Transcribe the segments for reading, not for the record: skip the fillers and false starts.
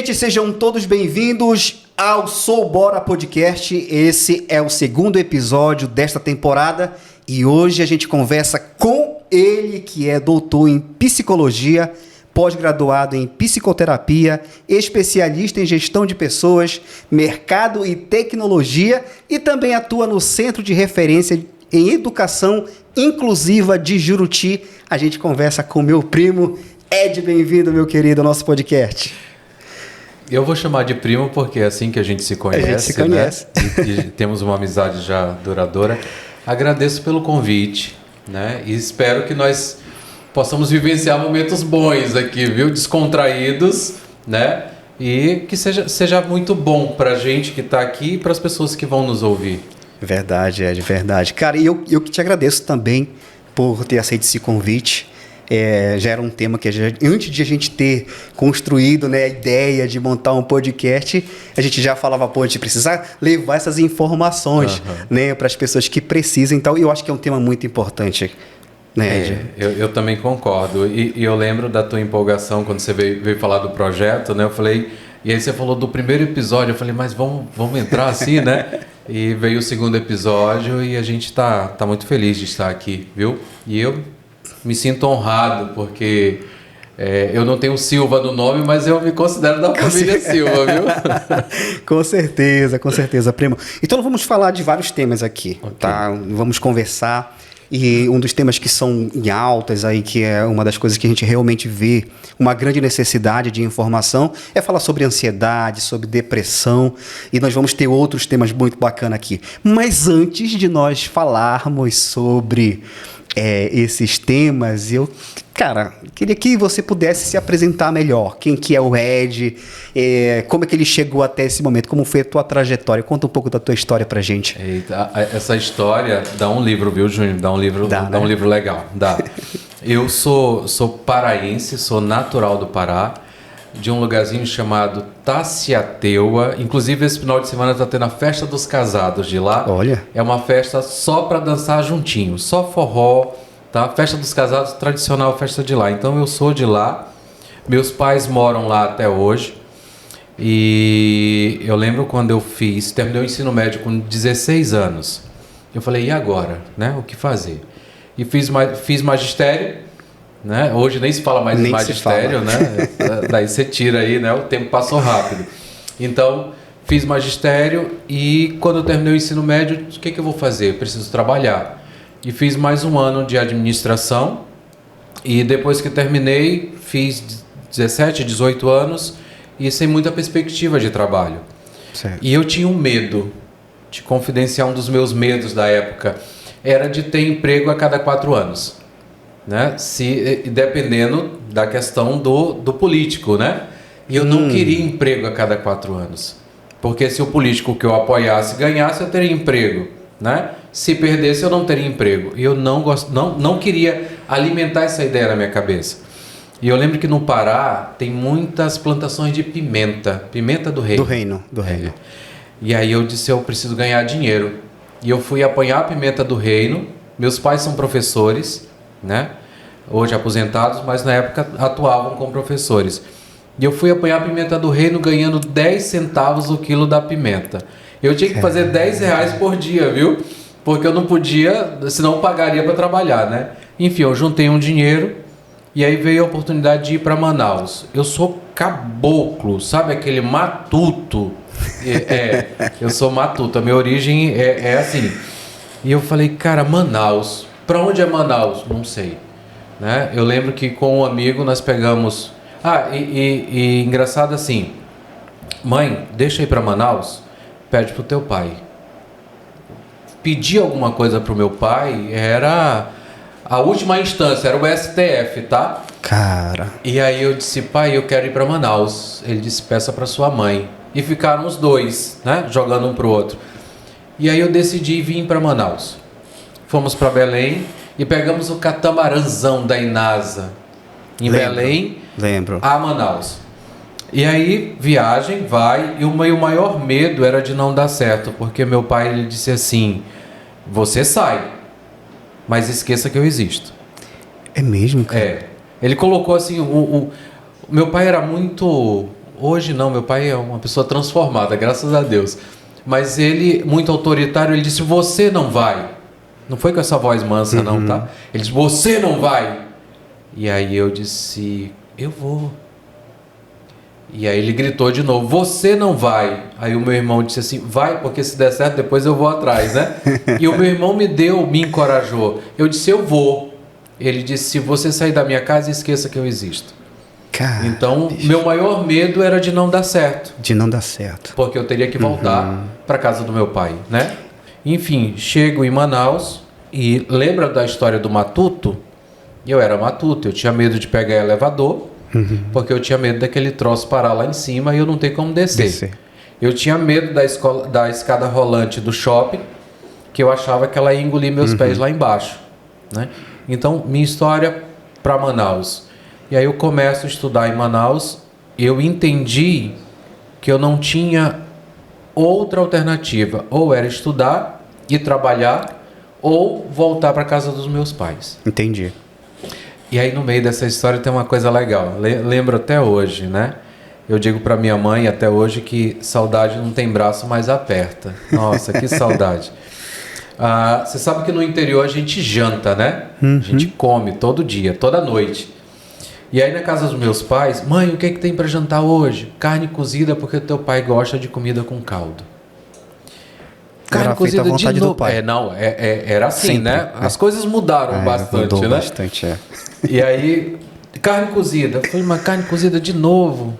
Gente, sejam todos bem-vindos ao Sou Bora Podcast. Esse é o segundo episódio desta temporada e hoje a gente conversa com ele, que é doutor em psicologia, pós-graduado em psicoterapia, especialista em gestão de pessoas, mercado e tecnologia e também atua no Centro de Referência em Educação Inclusiva de Juruti. A gente conversa com meu primo Ed. Bem-vindo, meu querido, ao nosso podcast. Eu vou chamar de primo porque é assim que a gente se conhece. A gente se conhece. Né? E temos uma amizade já duradoura. Agradeço pelo convite, né? E espero que nós possamos vivenciar momentos bons aqui, viu? Descontraídos, né? E que seja muito bom para a gente que está aqui e para as pessoas que vão nos ouvir. Verdade, Ed, verdade. Cara, e eu que te agradeço também por ter aceito esse convite. Já era um tema que antes de a gente ter construído, né, a ideia de montar um podcast, a gente já falava, pô, a gente precisa levar essas informações, né, para as pessoas que precisam. Então, eu acho que é um tema muito importante, né, Ed? Eu também concordo. E eu lembro da tua empolgação quando você veio falar do projeto, né? Eu falei, e aí você falou do primeiro episódio, eu falei, mas vamos entrar assim, né? E veio o segundo episódio e a gente tá muito feliz de estar aqui, viu? E eu me sinto honrado, porque eu não tenho Silva no nome, mas eu me considero da família Silva, viu? Com certeza, primo. Então vamos falar de vários temas aqui, okay, tá? Vamos conversar. E um dos temas que são em altas aí, que é uma das coisas que a gente realmente vê uma grande necessidade de informação, é falar sobre ansiedade, sobre depressão, e nós vamos ter outros temas muito bacanas aqui. Mas antes de nós falarmos sobre esses temas, eu, cara, queria que você pudesse se apresentar melhor. Quem que é o Ed, como é que ele chegou até esse momento, como foi a tua trajetória? Conta um pouco da tua história pra gente. Eita, essa história dá um livro, viu, Júnior? Dá um livro legal. Dá. Eu sou paraense, sou natural do Pará, de um lugarzinho chamado Taciateua. Inclusive, esse final de semana está tendo a festa dos casados de lá. Olha. É uma festa só para dançar juntinho, só forró, tá? Festa dos casados, tradicional festa de lá. Então, eu sou de lá. Meus pais moram lá até hoje. E eu lembro quando eu terminei o ensino médio com 16 anos. Eu falei, e agora? Né? O que fazer? E fiz magistério. Né? Hoje nem se fala mais de magistério, né? Daí você tira aí, né? O tempo passou rápido. Então, fiz magistério e quando eu terminei o ensino médio, o que eu vou fazer? Eu preciso trabalhar. E fiz mais um ano de administração e depois que terminei, fiz 17, 18 anos e sem muita perspectiva de trabalho. Certo. E eu tinha um medo, de confidenciar um dos meus medos da época, era de ter emprego a cada 4 anos. Né? Dependendo da questão do político, né? E eu não queria emprego a cada 4 anos. Porque se o político que eu apoiasse ganhasse, eu teria emprego, né? Se perdesse, eu não teria emprego. E eu não queria alimentar essa ideia na minha cabeça. E eu lembro que no Pará tem muitas plantações de pimenta do reino. Do reino. E aí eu disse, eu preciso ganhar dinheiro. E eu fui apanhar a pimenta do reino. Meus pais são professores, né? Hoje aposentados, mas na época atuavam como professores. E eu fui apanhar a pimenta do reino ganhando 10 centavos o quilo da pimenta. Eu tinha que fazer R$10 por dia, viu? Porque eu não podia, senão eu pagaria para trabalhar, né? Enfim, eu juntei um dinheiro e aí veio a oportunidade de ir para Manaus. Eu sou caboclo, sabe aquele matuto? Eu sou matuto, a minha origem é assim. E eu falei, cara, Manaus, para onde é Manaus? Não sei. Né? Eu lembro que com um amigo nós pegamos... E engraçado assim, mãe, deixa eu ir para Manaus, pede pro teu pai. Pedir alguma coisa pro meu pai era a última instância, era o STF, tá? Cara. E aí eu disse, pai, eu quero ir para Manaus. Ele disse, peça para sua mãe. E ficaram os dois, né? Jogando um pro outro. E aí eu decidi vir para Manaus. Fomos para Belém e pegamos o catamaranzão da Inasa em Belém a Manaus. E aí, viagem, vai, e o meu maior medo era de não dar certo, porque meu pai, ele disse assim, você sai, mas esqueça que eu existo. É mesmo, cara? Ele colocou assim, o meu pai era muito Hoje não, meu pai é uma pessoa transformada, graças a Deus. Mas ele, muito autoritário, ele disse, você não vai. Não foi com essa voz mansa, não, tá? Ele disse, você não vai. E aí eu disse, eu vou. E aí ele gritou de novo, você não vai. Aí o meu irmão disse assim, vai, porque se der certo, depois eu vou atrás, né? E o meu irmão me encorajou. Eu disse, eu vou. Ele disse, se você sair da minha casa, esqueça que eu existo. Cara, então, meu maior medo era de não dar certo. De não dar certo. Porque eu teria que voltar para casa do meu pai, né? Enfim, chego em Manaus e lembra da história do matuto? Eu era matuto, eu tinha medo de pegar elevador, porque eu tinha medo daquele troço parar lá em cima e eu não ter como descer. Eu tinha medo da escada rolante do shopping, que eu achava que ela ia engolir meus pés lá embaixo, né? Então, minha história para Manaus. E aí eu começo a estudar em Manaus, eu entendi que eu não tinha outra alternativa. Ou era estudar e trabalhar, ou voltar para casa dos meus pais. Entendi. E aí no meio dessa história tem uma coisa legal. Lembro até hoje, né? Eu digo para minha mãe até hoje que saudade não tem braço, mas aperta. Nossa, que saudade. Você sabe que no interior a gente janta, né? A gente come todo dia, toda noite. E aí na casa dos meus pais, mãe, o que é que tem para jantar hoje? Carne cozida, porque teu pai gosta de comida com caldo. Carne cozida de novo. Do pai. Era assim, sempre, né? As coisas mudaram bastante, né? Bastante, E aí, carne cozida. Eu falei, mas carne cozida de novo?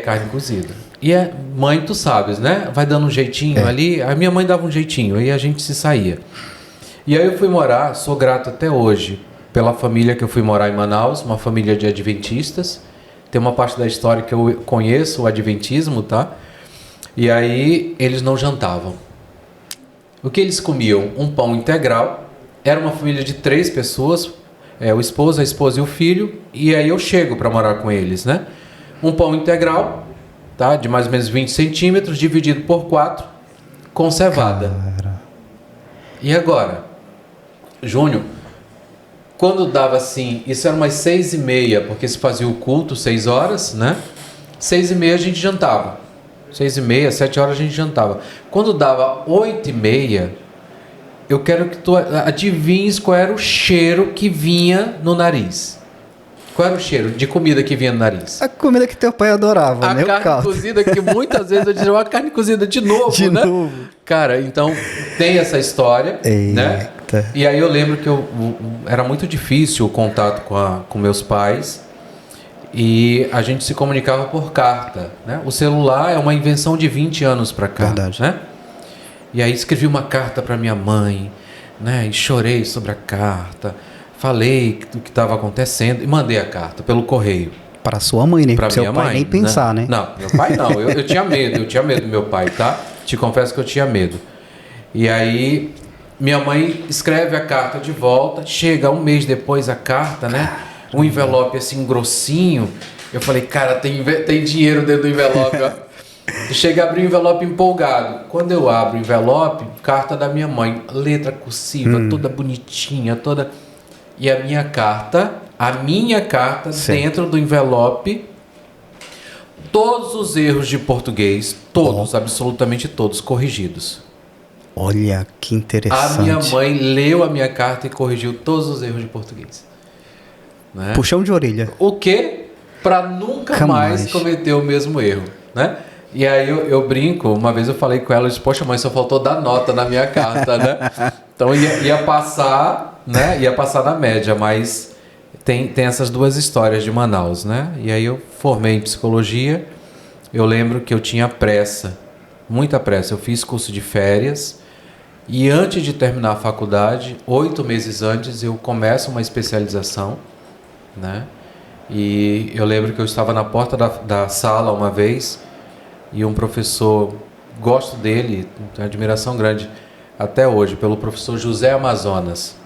Carne cozida. E mãe, tu sabes, né? Vai dando um jeitinho ali. A minha mãe dava um jeitinho, aí a gente se saía. E aí eu fui morar, sou grato até hoje, pela família que eu fui morar em Manaus, uma família de adventistas. Tem uma parte da história que eu conheço, o adventismo, tá? E aí eles não jantavam. O que eles comiam? Um pão integral. Era uma família de 3 pessoas, o esposo, a esposa e o filho. E aí eu chego para morar com eles, né? Um pão integral, tá? De mais ou menos 20 centímetros, dividido por 4, com cevada. Cara. E agora? Júnior, quando dava assim, isso era umas 6h30, porque se fazia o culto 6 horas, né? 6h30 a gente jantava. 6h30, 7 horas a gente jantava. Quando dava 8h30, eu quero que tu adivinhes qual era o cheiro que vinha no nariz. Qual era o cheiro de comida que vinha no nariz? A comida que teu pai adorava, né? A carne cozida, que muitas vezes eu dizia, a carne cozida de novo, né? De novo. Cara, então tem essa história, né? E aí eu lembro que era muito difícil o contato com meus pais e a gente se comunicava por carta, né? O celular é uma invenção de 20 anos para cá, verdade, né? E aí escrevi uma carta para minha mãe, né? E chorei sobre a carta, falei do que estava acontecendo e mandei a carta pelo correio. Para sua mãe, né? Para seu pai mãe, nem pensar, né? Não, meu pai não. Eu tinha medo do meu pai, tá? Te confesso que eu tinha medo. E aí minha mãe escreve a carta de volta, chega um mês depois a carta, né? Um envelope assim grossinho. Eu falei, cara, tem dinheiro dentro do envelope, ó. Chega a abrir o envelope empolgado. Quando eu abro o envelope, carta da minha mãe, letra cursiva, toda bonitinha, toda. E a minha carta dentro do envelope, todos os erros de português, todos, absolutamente todos, corrigidos. Olha, que interessante. A minha mãe leu a minha carta e corrigiu todos os erros de português. Né? Puxão de orelha. O quê? Para nunca mais cometer o mesmo erro, né? E aí eu brinco, uma vez eu falei com ela, eu disse, poxa mãe, só faltou dar nota na minha carta, né? Então ia passar, né? Ia passar na média, mas tem essas duas histórias de Manaus, né? E aí eu formei em psicologia, eu lembro que eu tinha pressa, muita pressa, eu fiz curso de férias e antes de terminar a faculdade, 8 meses antes, eu começo uma especialização, né? E eu lembro que eu estava na porta da sala uma vez e um professor, gosto dele, tenho admiração grande até hoje, pelo professor José Amazonas.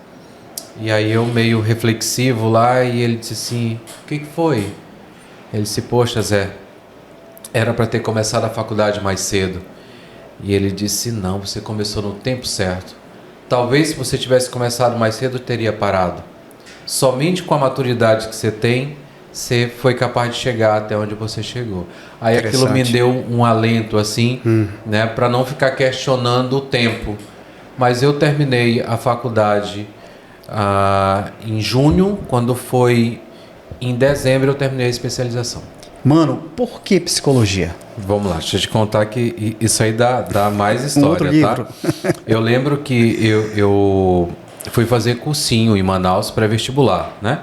E aí eu meio reflexivo lá e ele disse assim, o que foi? Ele disse, poxa Zé, era para ter começado a faculdade mais cedo. E ele disse, não, você começou no tempo certo. Talvez se você tivesse começado mais cedo, teria parado. Somente com a maturidade que você tem, você foi capaz de chegar até onde você chegou. Aí aquilo me deu um alento, assim, né, para não ficar questionando o tempo. Mas eu terminei a faculdade em junho, quando foi em dezembro eu terminei a especialização. Mano, por que psicologia? Vamos lá, deixa eu te contar que isso aí dá mais história, outro livro. tá? Eu lembro que eu fui fazer cursinho em Manaus pré-vestibular, né?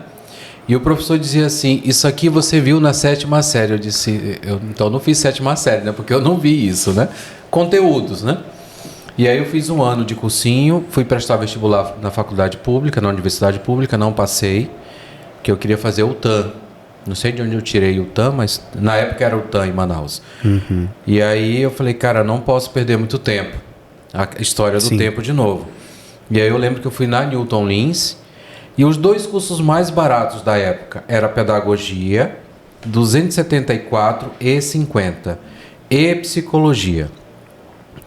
E o professor dizia assim, isso aqui você viu na 7ª série. Eu disse, então não fiz 7ª série, né? Porque eu não vi isso, né? Conteúdos, né? E aí eu fiz um ano de cursinho, fui prestar vestibular na faculdade pública, na universidade pública, não passei, que eu queria fazer o TAM. Não sei de onde eu tirei o TAM, mas na época era o TAM em Manaus. E aí eu falei, cara, não posso perder muito tempo. A história do tempo de novo. E aí eu lembro que eu fui na Newton Lins, e os 2 cursos mais baratos da época era pedagogia, 274,50, e psicologia,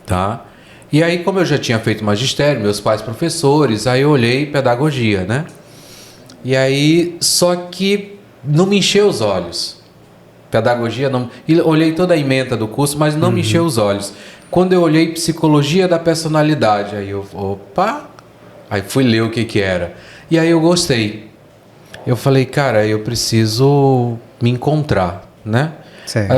tá? E aí, como eu já tinha feito magistério, meus pais professores, aí eu olhei pedagogia, né? E aí, só que não me encheu os olhos. Pedagogia não... E olhei toda a ementa do curso, mas não me encheu os olhos. Quando eu olhei psicologia da personalidade, aí eu, opa! Aí fui ler o que era. E aí eu gostei. Eu falei, cara, eu preciso me encontrar, né?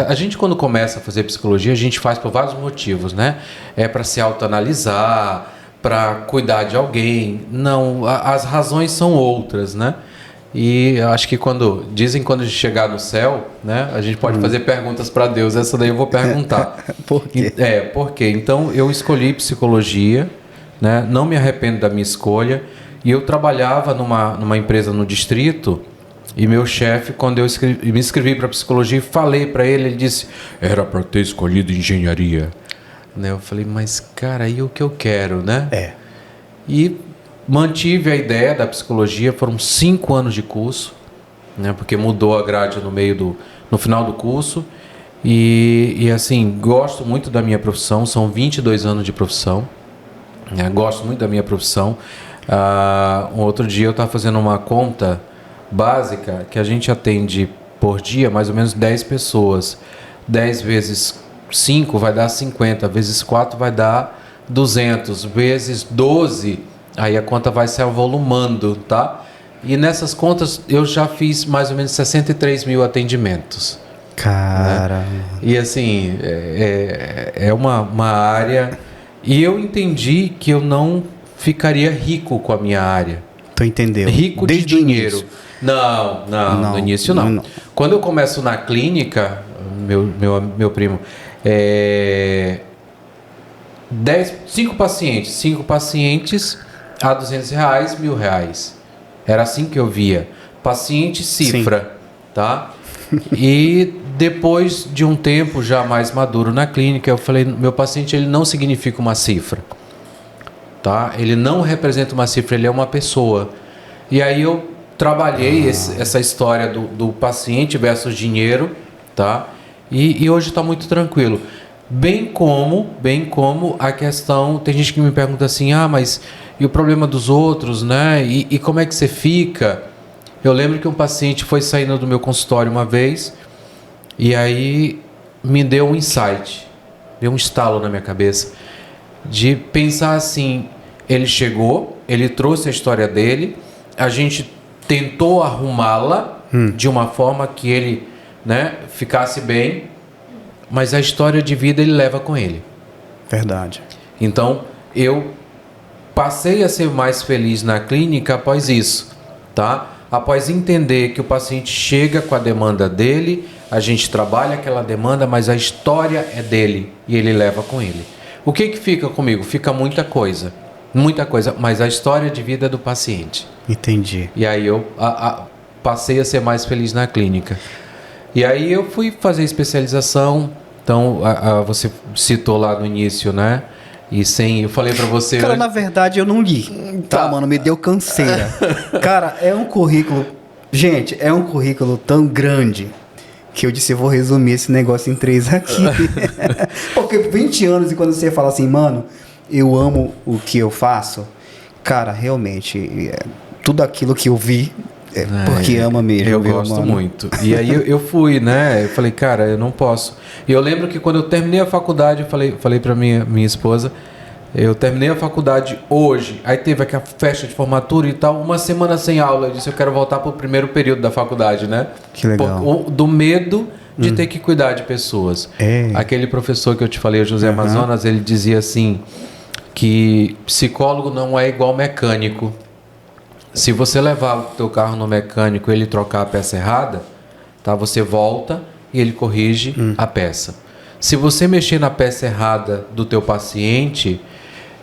A gente, quando começa a fazer psicologia, a gente faz por vários motivos, né? É para se autoanalisar, para cuidar de alguém. Não, as razões são outras, né? E acho que quando chegar no céu, né? A gente pode fazer perguntas para Deus. Essa daí eu vou perguntar. Por quê? Por quê? Então, eu escolhi psicologia, né? Não me arrependo da minha escolha. E eu trabalhava numa empresa no distrito. E meu chefe, quando eu me inscrevi para psicologia e falei para ele, ele disse, era para ter escolhido engenharia. Né? Eu falei, mas cara, e o que eu quero, né? E mantive a ideia da psicologia, foram 5 anos de curso, né? Porque mudou a grade no final do curso. E assim, gosto muito da minha profissão, são 22 anos de profissão, né? Gosto muito da minha profissão. Um outro dia eu estava fazendo uma conta básica que a gente atende por dia mais ou menos 10 pessoas. 10 vezes 5 vai dar 50, vezes 4 vai dar 200, vezes 12, aí a conta vai se avolumando, tá? E nessas contas eu já fiz mais ou menos 63 mil atendimentos. Cara... Né? E assim, é uma área... E eu entendi que eu não ficaria rico com a minha área. Tu entendeu? Rico desde de dinheiro. Não, no início não. Quando eu começo na clínica, meu primo, 5 pacientes a R$200, R$1.000. Era assim que eu via. Paciente cifra, tá? E depois de um tempo já mais maduro na clínica, eu falei, meu paciente ele não significa uma cifra, tá? Ele não representa uma cifra, ele é uma pessoa. E aí eu trabalhei essa história do paciente versus dinheiro, tá? E hoje está muito tranquilo. Bem como a questão... Tem gente que me pergunta assim, mas e o problema dos outros, né? E como é que você fica? Eu lembro que um paciente foi saindo do meu consultório uma vez e aí me deu um insight, deu um estalo na minha cabeça de pensar assim, ele chegou, ele trouxe a história dele, a gente tentou arrumá-la de uma forma que ele, né, ficasse bem, mas a história de vida ele leva com ele. Verdade. Então, eu passei a ser mais feliz na clínica após isso, tá? Após entender que o paciente chega com a demanda dele, a gente trabalha aquela demanda, mas a história é dele e ele leva com ele. O que fica comigo? Fica muita coisa, mas a história de vida é do paciente. Entendi. E aí eu passei a ser mais feliz na clínica. E aí eu fui fazer especialização. Então, você citou lá no início, né? Eu falei pra você... Cara, na verdade eu não li, tá, mano? Me deu canseira. Cara, é um currículo... Gente, é um currículo tão grande que eu disse, eu vou resumir esse negócio em 3 aqui. Porque 20 anos e quando você fala assim, mano, eu amo o que eu faço, cara, realmente, tudo aquilo que eu vi, Porque ama mesmo. Eu gosto muito. E aí eu fui, né? Eu falei, cara, eu não posso. E eu lembro que quando eu terminei a faculdade, eu falei pra minha esposa, eu terminei a faculdade hoje, aí teve aquela festa de formatura e tal, uma semana sem aula. Eu disse, eu quero voltar pro primeiro período da faculdade, né? Que legal. Do medo de ter que cuidar de pessoas. Aquele professor que eu te falei, o José Amazonas, ele dizia assim, que psicólogo não é igual mecânico. Se você levar o teu carro no mecânico e ele trocar a peça errada, tá? Você volta e ele corrige a peça. Se você mexer na peça errada do teu paciente,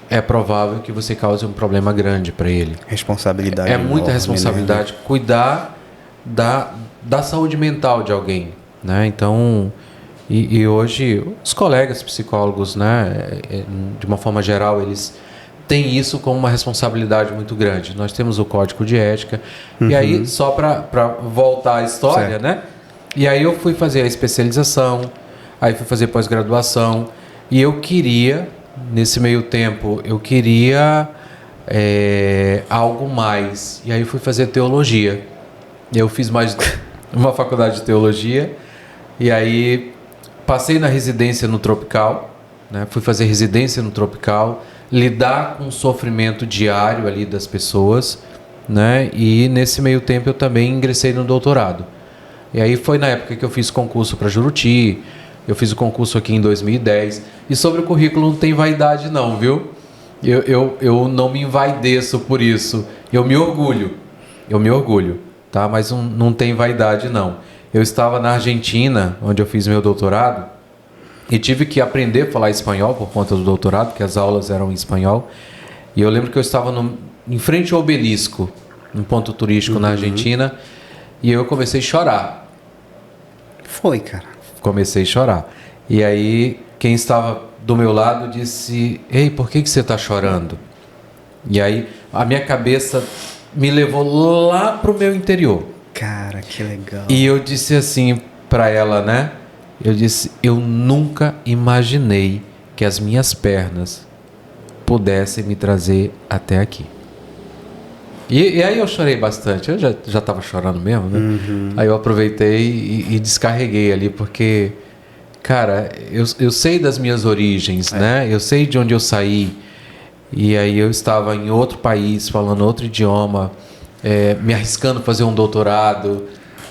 é provável que você cause um problema grande para ele. Responsabilidade. É muita responsabilidade cuidar da saúde mental de alguém, né? Então, e hoje os colegas psicólogos, né, de uma forma geral, eles têm isso como uma responsabilidade muito grande. Nós temos o código de ética. E aí, só para voltar à história, certo, né? E aí eu fui fazer a especialização, aí fui fazer pós-graduação, e eu queria, nesse meio tempo, algo mais. E aí eu fui fazer teologia. Eu fiz mais uma faculdade de teologia, e aí passei na residência no Tropical, né? Fui fazer residência no Tropical, lidar com o sofrimento diário ali das pessoas, né? E nesse meio tempo eu também ingressei no doutorado. E aí foi na época que eu fiz concurso para Juruti, eu fiz o concurso aqui em 2010. E sobre o currículo não tem vaidade não, viu? Eu não me envaideço por isso. Eu me orgulho, tá? Mas não tem vaidade não. Eu estava na Argentina, onde eu fiz meu doutorado, e tive que aprender a falar espanhol por conta do doutorado, porque as aulas eram em espanhol. E eu lembro que eu estava em frente ao Obelisco, um ponto turístico na Argentina, e eu comecei a chorar. Foi, cara. Comecei a chorar. E aí, quem estava do meu lado disse, ei, por que você está chorando? E aí, a minha cabeça me levou lá para o meu interior. Cara, que legal. E eu disse assim para ela, né? Eu disse, eu nunca imaginei que as minhas pernas pudessem me trazer até aqui. E aí eu chorei bastante. Eu já estava chorando mesmo, né? Aí eu aproveitei e descarreguei ali, porque, cara, eu sei das minhas origens, né? Eu sei de onde eu saí. E aí eu estava em outro país, falando outro idioma, me arriscando a fazer um doutorado,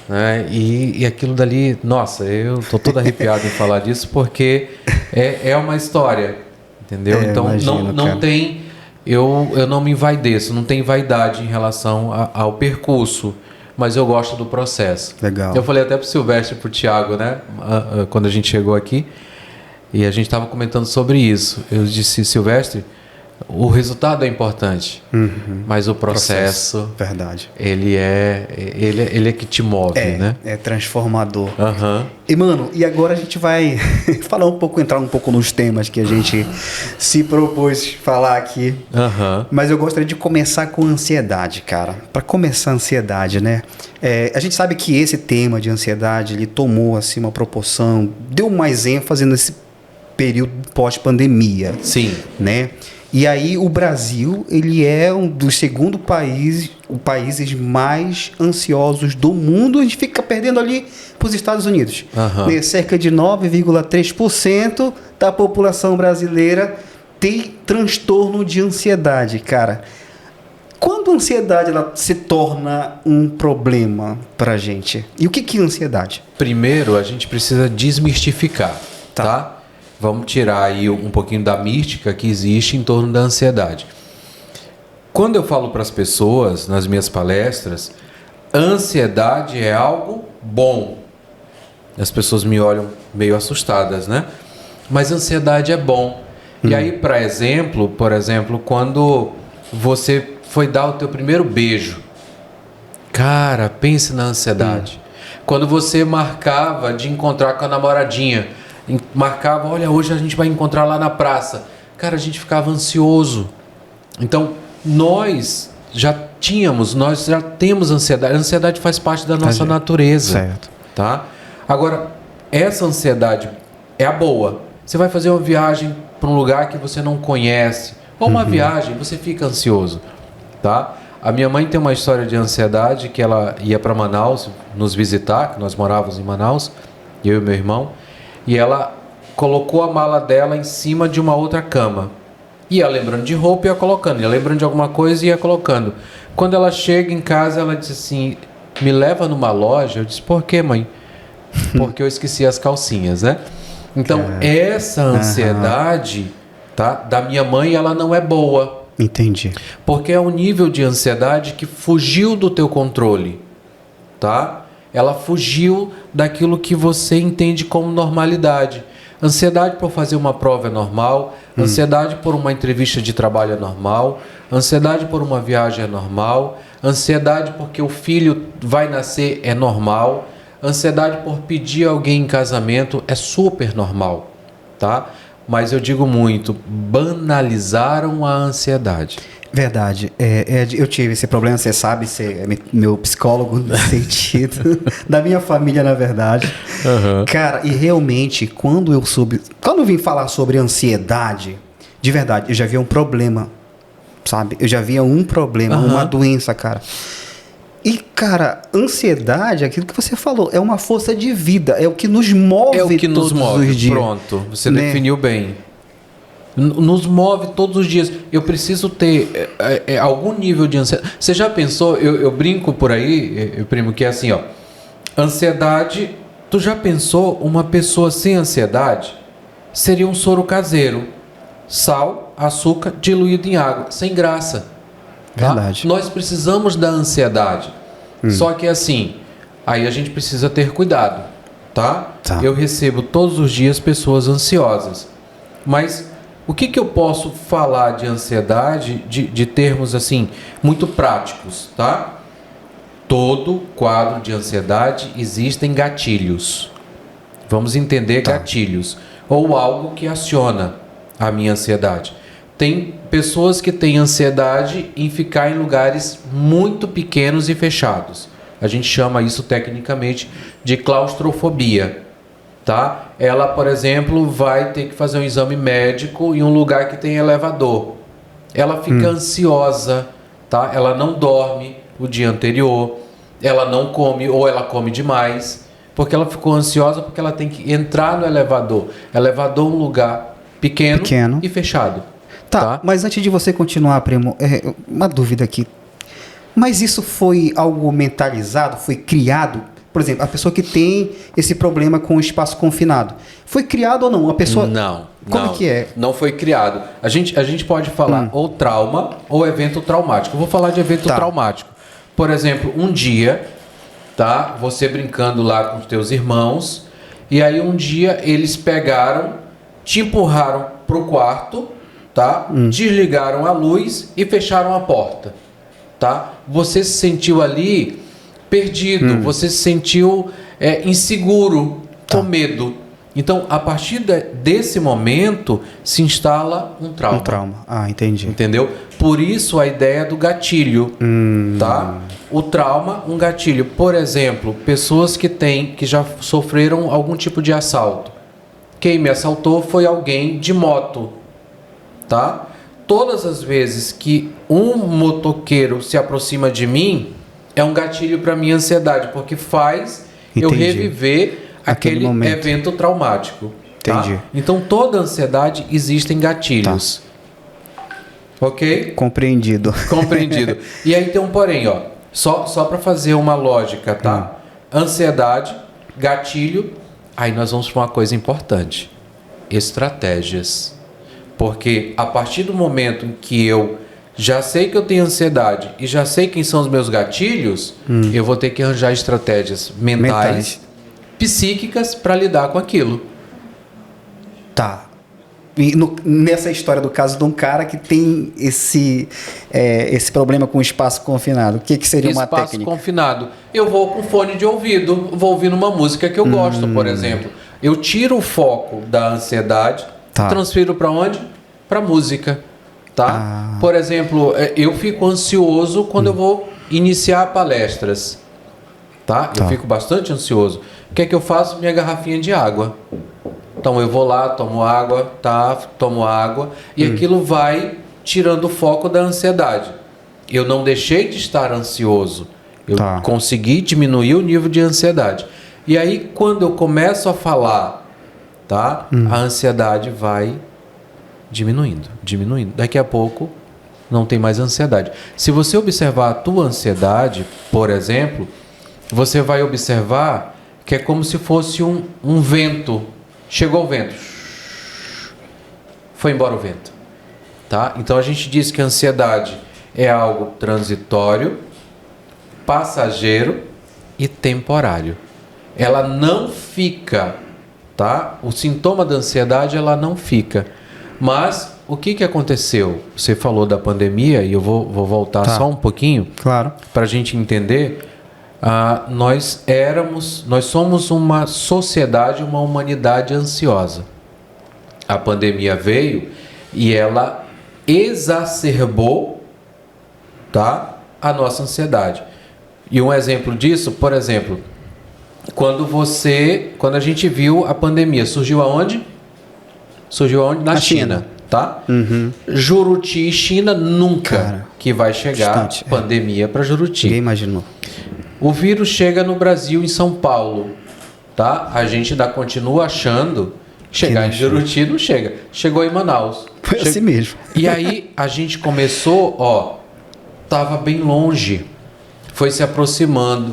né? E aquilo dali, nossa, eu tô todo arrepiado em falar disso, porque é uma história, entendeu? Então imagino, não tem, eu não me envaideço, não tem vaidade em relação ao percurso, mas eu gosto do processo. Legal. Eu falei até pro Silvestre e pro Thiago, né? Quando a gente chegou aqui, e a gente estava comentando sobre isso. Eu disse, Silvestre, o resultado é importante, mas o processo, verdade. Ele é que te move, né? É transformador. E, mano, e agora a gente vai entrar um pouco nos temas que a gente se propôs falar aqui. Mas eu gostaria de começar com ansiedade, cara. Para começar a ansiedade, né? A gente sabe que esse tema de ansiedade, ele tomou assim uma proporção, deu mais ênfase nesse período pós-pandemia. Sim. Né? E aí o Brasil, ele é um dos segundos países mais ansiosos do mundo. A gente fica perdendo ali para os Estados Unidos. Né? Cerca de 9,3% da população brasileira tem transtorno de ansiedade, cara. Quando a ansiedade ela se torna um problema para a gente? E o que é ansiedade? Primeiro, a gente precisa desmistificar, tá? Vamos tirar aí um pouquinho da mística que existe em torno da ansiedade. Quando eu falo para as pessoas, nas minhas palestras, ansiedade é algo bom. As pessoas me olham meio assustadas, né? Mas ansiedade é bom. E aí, por exemplo, quando você foi dar o teu primeiro beijo, cara, pense na ansiedade. Quando você marcava de encontrar com a namoradinha, marcava, olha, hoje a gente vai encontrar lá na praça. Cara, a gente ficava ansioso. Então, nós já temos ansiedade. A ansiedade faz parte da nossa natureza. Certo. Tá? Agora, essa ansiedade é a boa. Você vai fazer uma viagem para um lugar que você não conhece. Ou uma viagem, você fica ansioso. Tá? A minha mãe tem uma história de ansiedade que ela ia para Manaus nos visitar, que nós morávamos em Manaus, eu e meu irmão, e ela colocou a mala dela em cima de uma outra cama. Ia lembrando de roupa e ia colocando, ia lembrando de alguma coisa e ia colocando. Quando ela chega em casa, ela disse assim, me leva numa loja. Eu disse, por quê, mãe? Porque eu esqueci as calcinhas, né? Então, essa ansiedade, tá, da minha mãe, ela não é boa. Entendi. Porque é um nível de ansiedade que fugiu do teu controle, tá? Ela fugiu daquilo que você entende como normalidade. Ansiedade por fazer uma prova é normal, ansiedade por uma entrevista de trabalho é normal, ansiedade por uma viagem é normal, ansiedade porque o filho vai nascer é normal, ansiedade por pedir alguém em casamento é super normal, tá? Mas eu digo muito, banalizaram a ansiedade. Verdade. Eu tive esse problema, você sabe, você é meu psicólogo no sentido da minha família, na verdade. Uhum. Cara, e realmente, quando eu vim falar sobre ansiedade, de verdade, eu já via um problema, sabe? Eu já via um problema, uma doença, cara. E, cara, ansiedade, aquilo que você falou, é uma força de vida, é o que nos move todos os dias. Pronto, você definiu bem. Nos move todos os dias. Eu preciso ter algum nível de ansiedade. Você já pensou, eu brinco por aí, primo, que é assim, ó. Ansiedade, tu já pensou uma pessoa sem ansiedade? Seria um soro caseiro. Sal, açúcar, diluído em água. Sem graça. Tá? Verdade. Nós precisamos da ansiedade. Só que assim, aí a gente precisa ter cuidado. Tá? Eu recebo todos os dias pessoas ansiosas. Mas o que eu posso falar de ansiedade de termos assim muito práticos, tá? Todo quadro de ansiedade existem gatilhos. Vamos entender gatilhos ou algo que aciona a minha ansiedade. Tem pessoas que têm ansiedade em ficar em lugares muito pequenos e fechados. A gente chama isso tecnicamente de claustrofobia. Tá? Ela, por exemplo, vai ter que fazer um exame médico em um lugar que tem elevador. Ela fica ansiosa, tá? Ela não dorme o dia anterior, ela não come ou ela come demais, porque ela ficou ansiosa porque ela tem que entrar no elevador. Elevador é um lugar pequeno e fechado. Tá, mas antes de você continuar, primo, uma dúvida aqui. Mas isso foi algo mentalizado, foi criado? Por exemplo, a pessoa que tem esse problema com o espaço confinado. Foi criado ou não? A pessoa... Não. Como que é? Não foi criado. A gente pode falar ou trauma ou evento traumático. Eu vou falar de evento traumático. Por exemplo, um dia, tá? Você brincando lá com os teus irmãos, e aí um dia eles pegaram, te empurraram pro quarto, tá? Desligaram a luz e fecharam a porta, tá? Você se sentiu ali perdido, você se sentiu inseguro, com medo. Então, a partir desse momento, se instala um trauma. Um trauma. Ah, entendi. Entendeu? Por isso a ideia do gatilho, tá? O trauma, um gatilho. Por exemplo, pessoas que já sofreram algum tipo de assalto. Quem me assaltou foi alguém de moto, tá? Todas as vezes que um motoqueiro se aproxima de mim, é um gatilho para minha ansiedade, porque faz eu reviver aquele evento traumático. Entendi. Tá? Então, toda ansiedade existem gatilhos. Ok? Compreendido. E aí tem um porém, ó. Só para fazer uma lógica, tá? Ansiedade, gatilho. Aí nós vamos para uma coisa importante. Estratégias. Porque a partir do momento em que eu já sei que eu tenho ansiedade e já sei quem são os meus gatilhos, eu vou ter que arranjar estratégias mentais. Psíquicas para lidar com aquilo. Tá. E nessa história do caso de um cara que tem esse problema com espaço confinado, o que seria uma técnica? Espaço confinado. Eu vou com fone de ouvido, vou ouvindo uma música que eu gosto, por exemplo. Eu tiro o foco da ansiedade, transfiro para onde? Para música. Tá? Por exemplo, eu fico ansioso quando eu vou iniciar palestras. Tá? Eu fico bastante ansioso. O que é que eu faço? Minha garrafinha de água. Então eu vou lá, tomo água, tomo água, e aquilo vai tirando o foco da ansiedade. Eu não deixei de estar ansioso. Eu Tá. consegui diminuir o nível de ansiedade. E aí, quando eu começo a falar, tá? A ansiedade vai diminuindo. Daqui a pouco, não tem mais ansiedade. Se você observar a tua ansiedade, por exemplo, você vai observar que é como se fosse um vento. Chegou o vento. Foi embora o vento. Tá? Então, a gente diz que a ansiedade é algo transitório, passageiro e temporário. Ela não fica, tá? O sintoma da ansiedade, ela não fica. Mas o que aconteceu? Você falou da pandemia e eu vou voltar só um pouquinho, Claro. para a gente entender. Nós somos uma sociedade, uma humanidade ansiosa. A pandemia veio e ela exacerbou, tá, a nossa ansiedade. E um exemplo disso, por exemplo, quando a gente viu a pandemia, surgiu aonde? Surgiu aonde? Na China, tá? Juruti e China nunca, Cara, que vai chegar distante, pandemia para Juruti. Ninguém imaginou. O vírus chega no Brasil, em São Paulo, tá? A gente ainda continua achando que chegar em Juruti não chega. Chegou em Manaus. Foi assim mesmo. E aí a gente começou, tava bem longe. Foi se aproximando.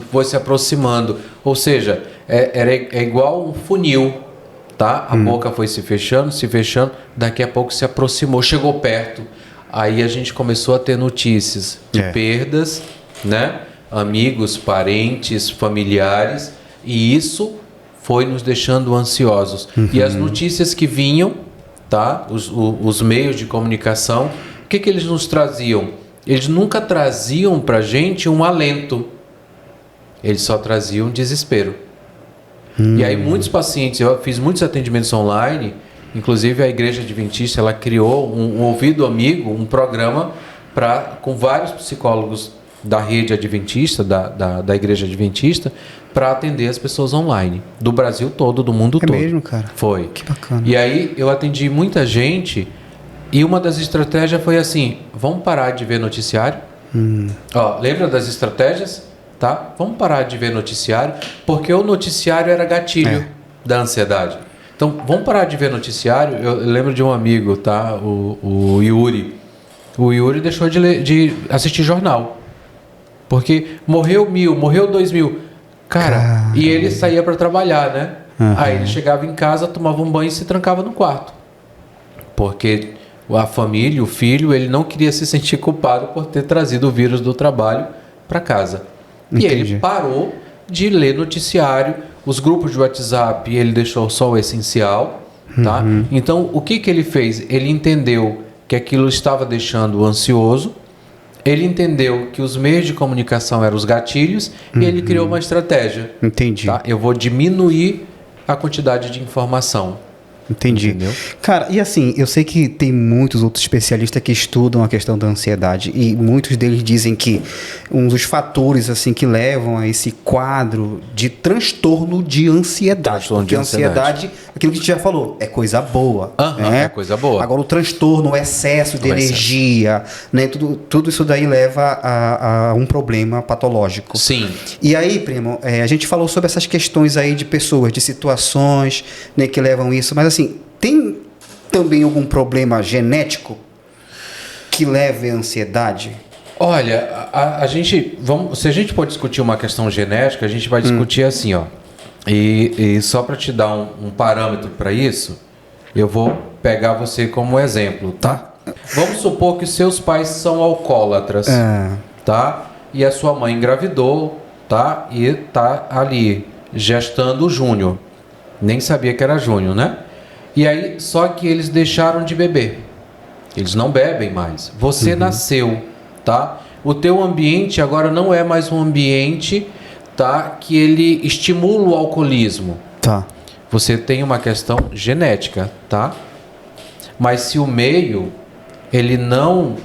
Ou seja, é igual um funil, tá? A boca foi se fechando, daqui a pouco se aproximou, chegou perto. Aí a gente começou a ter notícias de perdas, né? Amigos, parentes, familiares, e isso foi nos deixando ansiosos. E as notícias que vinham, tá? Os meios de comunicação, o que eles nos traziam? Eles nunca traziam pra gente um alento. Eles só traziam desespero. E aí muitos pacientes, eu fiz muitos atendimentos online, inclusive a Igreja Adventista, ela criou um ouvido amigo, um programa com vários psicólogos da rede adventista, da Igreja Adventista, para atender as pessoas online, do Brasil todo, do mundo todo. É mesmo, cara? Foi. Que bacana. E aí eu atendi muita gente e uma das estratégias foi assim, vamos parar de ver noticiário? Lembra das estratégias? Tá? Vamos parar de ver noticiário, porque o noticiário era gatilho da ansiedade. Então, vamos parar de ver noticiário. Eu lembro de um amigo, tá? O Yuri. O Yuri deixou de assistir jornal. Porque morreu 1.000, morreu 2.000. Cara, e ele saía para trabalhar, né? Aí ele chegava em casa, tomava um banho e se trancava no quarto. Porque a família, o filho, ele não queria se sentir culpado por ter trazido o vírus do trabalho para casa. Entendi. E ele parou de ler noticiário, os grupos de WhatsApp, ele deixou só o essencial, tá? Então, o que ele fez? Ele entendeu que aquilo estava deixando ansioso, ele entendeu que os meios de comunicação eram os gatilhos e ele criou uma estratégia. Entendi. Tá? Eu vou diminuir a quantidade de informação. Entendi. Entendeu? Cara, e assim, eu sei que tem muitos outros especialistas que estudam a questão da ansiedade e muitos deles dizem que um dos fatores assim que levam a esse quadro de transtorno de ansiedade. Transtorno porque de a ansiedade, aquilo que a gente já falou, é coisa boa. Né? É coisa boa. Agora o transtorno, o excesso de energia, né? Tudo isso daí leva a um problema patológico. Sim. E aí, primo, a gente falou sobre essas questões aí de pessoas, de situações, né, que levam isso, mas assim, tem também algum problema genético que leve à ansiedade? Olha, se a gente for discutir uma questão genética, a gente vai discutir assim, ó. E só para te dar um parâmetro para isso, eu vou pegar você como exemplo, tá? Vamos supor que seus pais são alcoólatras, tá? E a sua mãe engravidou, tá? E tá ali gestando o Júnior. Nem sabia que era Júnior, né? E aí, só que eles deixaram de beber. Eles não bebem mais. Você nasceu, tá? O teu ambiente agora não é mais um ambiente, tá? Que ele estimula o alcoolismo. Tá. Você tem uma questão genética, tá? Mas se o meio, ele não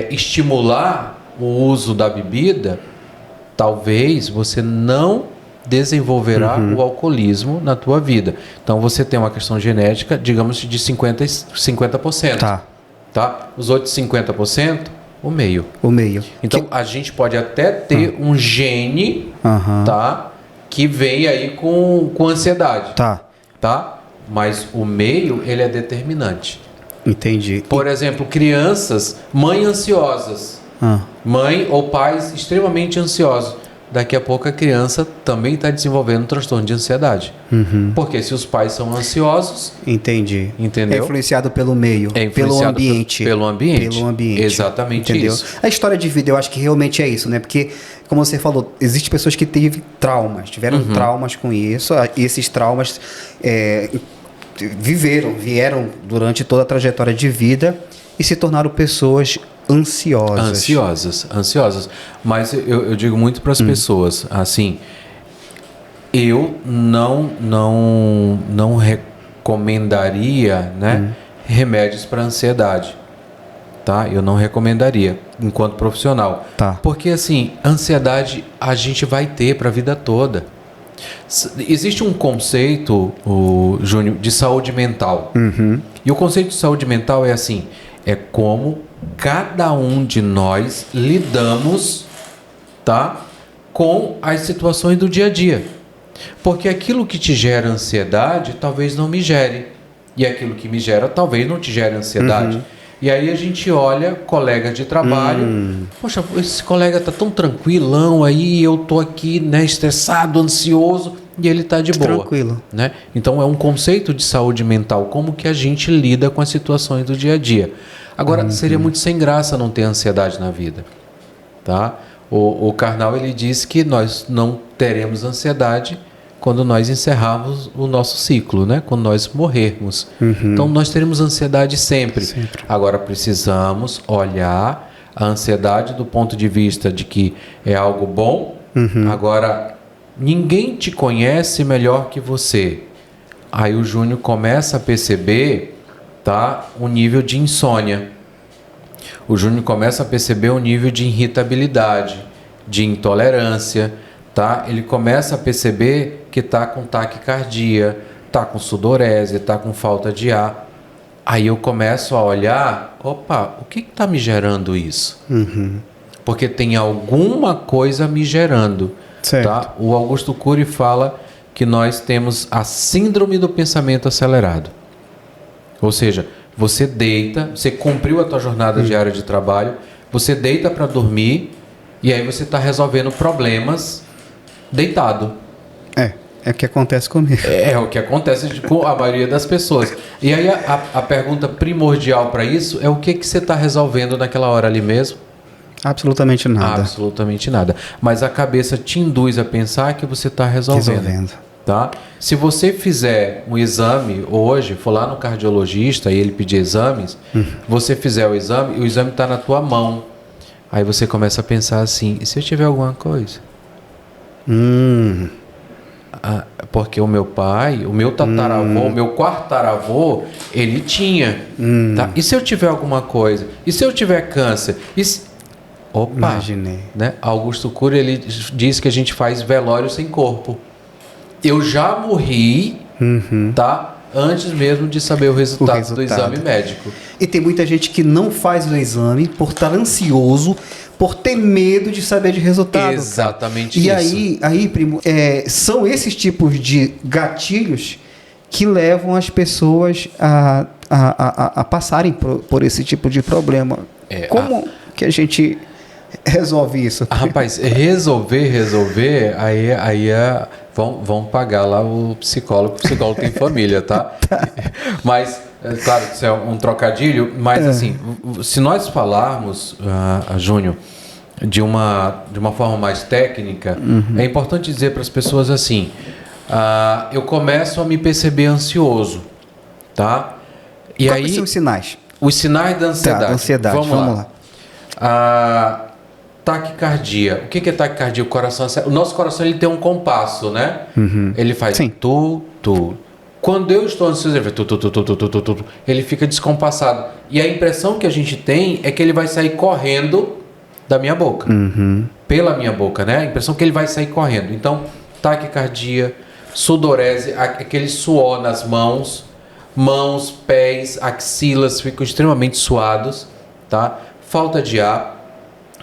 estimular o uso da bebida, talvez você não desenvolverá o alcoolismo na tua vida. Então você tem uma questão genética, digamos, de 50%. Tá. Tá? Os outros 50%, O meio. O meio. Então, a gente pode até ter um gene, tá? Que vem aí com ansiedade. Tá? Mas o meio, ele é determinante. Entendi. Por exemplo, crianças, mães ansiosas. Mãe ou pais extremamente ansiosos. Daqui a pouco a criança também está desenvolvendo um transtorno de ansiedade. Porque se os pais são ansiosos... Entendi. Entendeu? É influenciado pelo meio, pelo ambiente. Pelo ambiente. Pelo ambiente. Exatamente. Entendeu? Isso. A história de vida, eu acho que realmente é isso, né? Porque, como você falou, existem pessoas que tiveram traumas com isso, e esses traumas vieram durante toda a trajetória de vida e se tornaram pessoas ansiosas. Mas eu digo muito para as pessoas, assim, eu não recomendaria, né, remédios para ansiedade, tá? Eu não recomendaria enquanto profissional, porque assim, ansiedade a gente vai ter para a vida toda. Existe um conceito, Júnior, de saúde mental. E o conceito de saúde mental é assim, é como cada um de nós lidamos, tá, com as situações do dia a dia. Porque aquilo que te gera ansiedade, talvez não me gere. E aquilo que me gera, talvez não te gere ansiedade. E aí a gente olha colegas de trabalho, poxa, esse colega tá tão tranquilão aí, eu tô aqui, né, estressado, ansioso, e ele tá de boa. Tranquilo. Né? Então é um conceito de saúde mental, como que a gente lida com as situações do dia a dia. Agora, seria muito sem graça não ter ansiedade na vida. Tá? O Karnal, ele diz que nós não teremos ansiedade quando nós encerrarmos o nosso ciclo, né? Quando nós morrermos. Então, nós teremos ansiedade sempre. Agora, precisamos olhar a ansiedade do ponto de vista de que é algo bom. Agora, ninguém te conhece melhor que você. Aí o Júnior começa a perceber, tá, o nível de insônia. O Júnior começa a perceber o nível de irritabilidade, de intolerância, tá? Ele começa a perceber que está com taquicardia, está com sudorese, está com falta de ar. Aí eu começo a olhar, opa, o que está me gerando isso? Porque tem alguma coisa me gerando. Tá? O Augusto Cury fala que nós temos a síndrome do pensamento acelerado. Ou seja, você deita, você cumpriu a tua jornada diária de trabalho, você deita para dormir e aí você está resolvendo problemas deitado. É o que acontece comigo. É o que acontece com a maioria das pessoas. E aí a pergunta primordial para isso é o que você está resolvendo naquela hora ali mesmo? Absolutamente nada. Absolutamente nada. Mas a cabeça te induz a pensar que você está resolvendo. Tá? Se você fizer um exame hoje, for lá no cardiologista e ele pedir exames, você fizer o exame está na tua mão. Aí você começa a pensar assim, e se eu tiver alguma coisa? Porque o meu pai, o meu tataravô, o meu quartaravô, ele tinha. Tá? E se eu tiver alguma coisa? E se eu tiver câncer? Opa! Imaginei. Né? Augusto Cury, ele diz que a gente faz velório sem corpo. Eu já morri, tá? Antes mesmo de saber o resultado do exame médico. E tem muita gente que não faz o exame por estar ansioso, por ter medo de saber de resultado. Exatamente isso. E aí, primo, são esses tipos de gatilhos que levam as pessoas a passarem por esse tipo de problema. Como que a gente resolve isso? Rapaz, resolver, aí vão pagar lá o psicólogo tem família, tá? Mas, claro que isso é um trocadilho, mas assim, se nós falarmos, Júnior, de uma forma mais técnica, é importante dizer para as pessoas assim, eu começo a me perceber ansioso, tá? E quais são os sinais? Os sinais da ansiedade. Da ansiedade. Vamos lá. Taquicardia. O que é taquicardia? O nosso coração, ele tem um compasso, né? Ele faz tu. Quando eu estou ansioso, ele faz tu. Ele fica descompassado. E a impressão que a gente tem é que ele vai sair correndo da minha boca. Pela minha boca, né? A impressão que ele vai sair correndo. Então, taquicardia, sudorese, aquele suor nas mãos, pés, axilas ficam extremamente suados, tá? Falta de ar.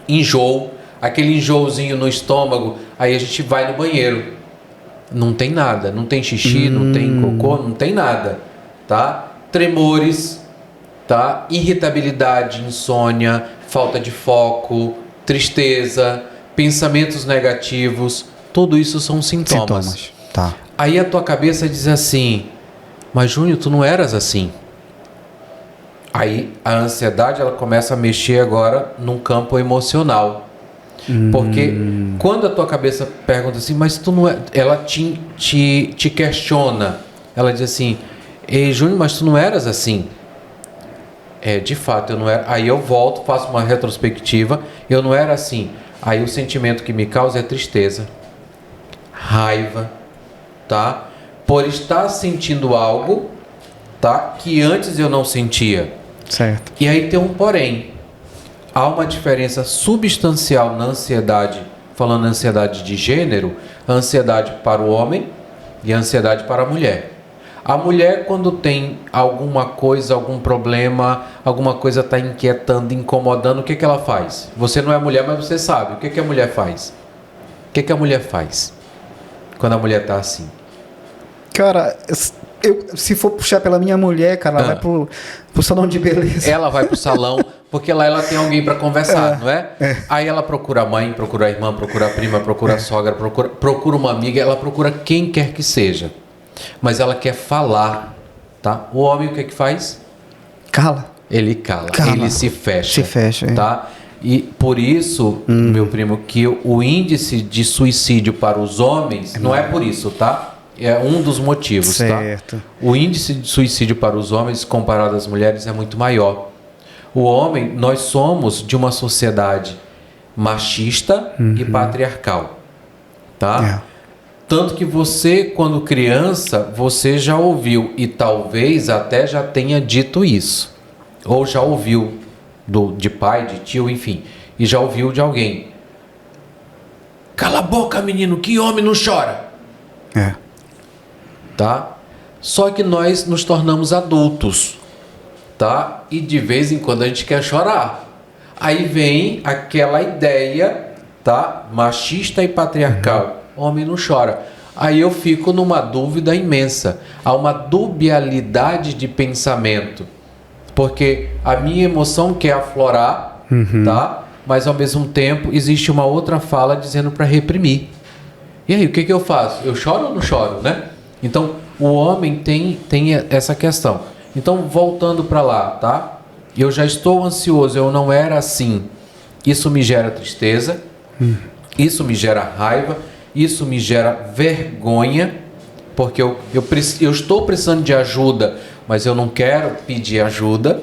enjoo, aquele enjoozinho no estômago, aí a gente vai no banheiro. Não tem nada, não tem xixi, não tem cocô, não tem nada, tá? Tremores, tá? Irritabilidade, insônia, falta de foco, tristeza, pensamentos negativos, tudo isso são sintomas. Tá. Aí a tua cabeça diz assim: mas Júnior, tu não eras assim. Aí a ansiedade, ela começa a mexer agora num campo emocional. Porque quando a tua cabeça pergunta assim, mas tu não é, ela te questiona. Ela diz assim: ei, Júnior, mas tu não eras assim. De fato, eu não era. Aí eu volto, faço uma retrospectiva, eu não era assim. Aí o sentimento que me causa é tristeza, raiva, tá? Por estar sentindo algo, tá? Que antes eu não sentia. Certo. E aí tem um porém. Há uma diferença substancial na ansiedade, falando ansiedade de gênero, a ansiedade para o homem e a ansiedade para a mulher. A mulher, quando tem alguma coisa, algum problema, alguma coisa está inquietando, incomodando, o que ela faz? Você não é mulher, mas você sabe. O que a mulher faz? O que a mulher faz quando a mulher está assim? Cara, se for puxar pela minha mulher, cara, ela vai pro salão de beleza. Ela vai pro salão, porque lá ela tem alguém para conversar, não é? Aí ela procura a mãe, procura a irmã, procura a prima, procura a sogra, procura uma amiga, ela procura quem quer que seja. Mas ela quer falar, tá? O homem o que faz? Cala. Ele cala, ele se fecha. Se fecha, tá? E por isso, meu primo, que o índice de suicídio para os homens, não é por isso, tá? É um dos motivos, certo. Tá? O índice de suicídio para os homens comparado às mulheres é muito maior. O homem, nós somos de uma sociedade machista e patriarcal, tá? Tanto que você, quando criança, você já ouviu e talvez até já tenha dito isso. Ou já ouviu de pai, de tio, enfim. E já ouviu de alguém. Cala a boca, menino, que homem não chora. Tá? Só que nós nos tornamos adultos, tá? E de vez em quando a gente quer chorar. Aí vem aquela ideia, tá? Machista e patriarcal. Homem não chora. Aí eu fico numa dúvida imensa. Há uma dubialidade de pensamento. Porque a minha emoção quer aflorar, tá? Mas ao mesmo tempo existe uma outra fala dizendo para reprimir. E aí, o que eu faço? Eu choro ou não choro, né? Então, o homem tem essa questão. Então, voltando para lá, tá? Eu já estou ansioso, eu não era assim. Isso me gera tristeza, isso me gera raiva, isso me gera vergonha, porque eu estou precisando de ajuda, mas eu não quero pedir ajuda,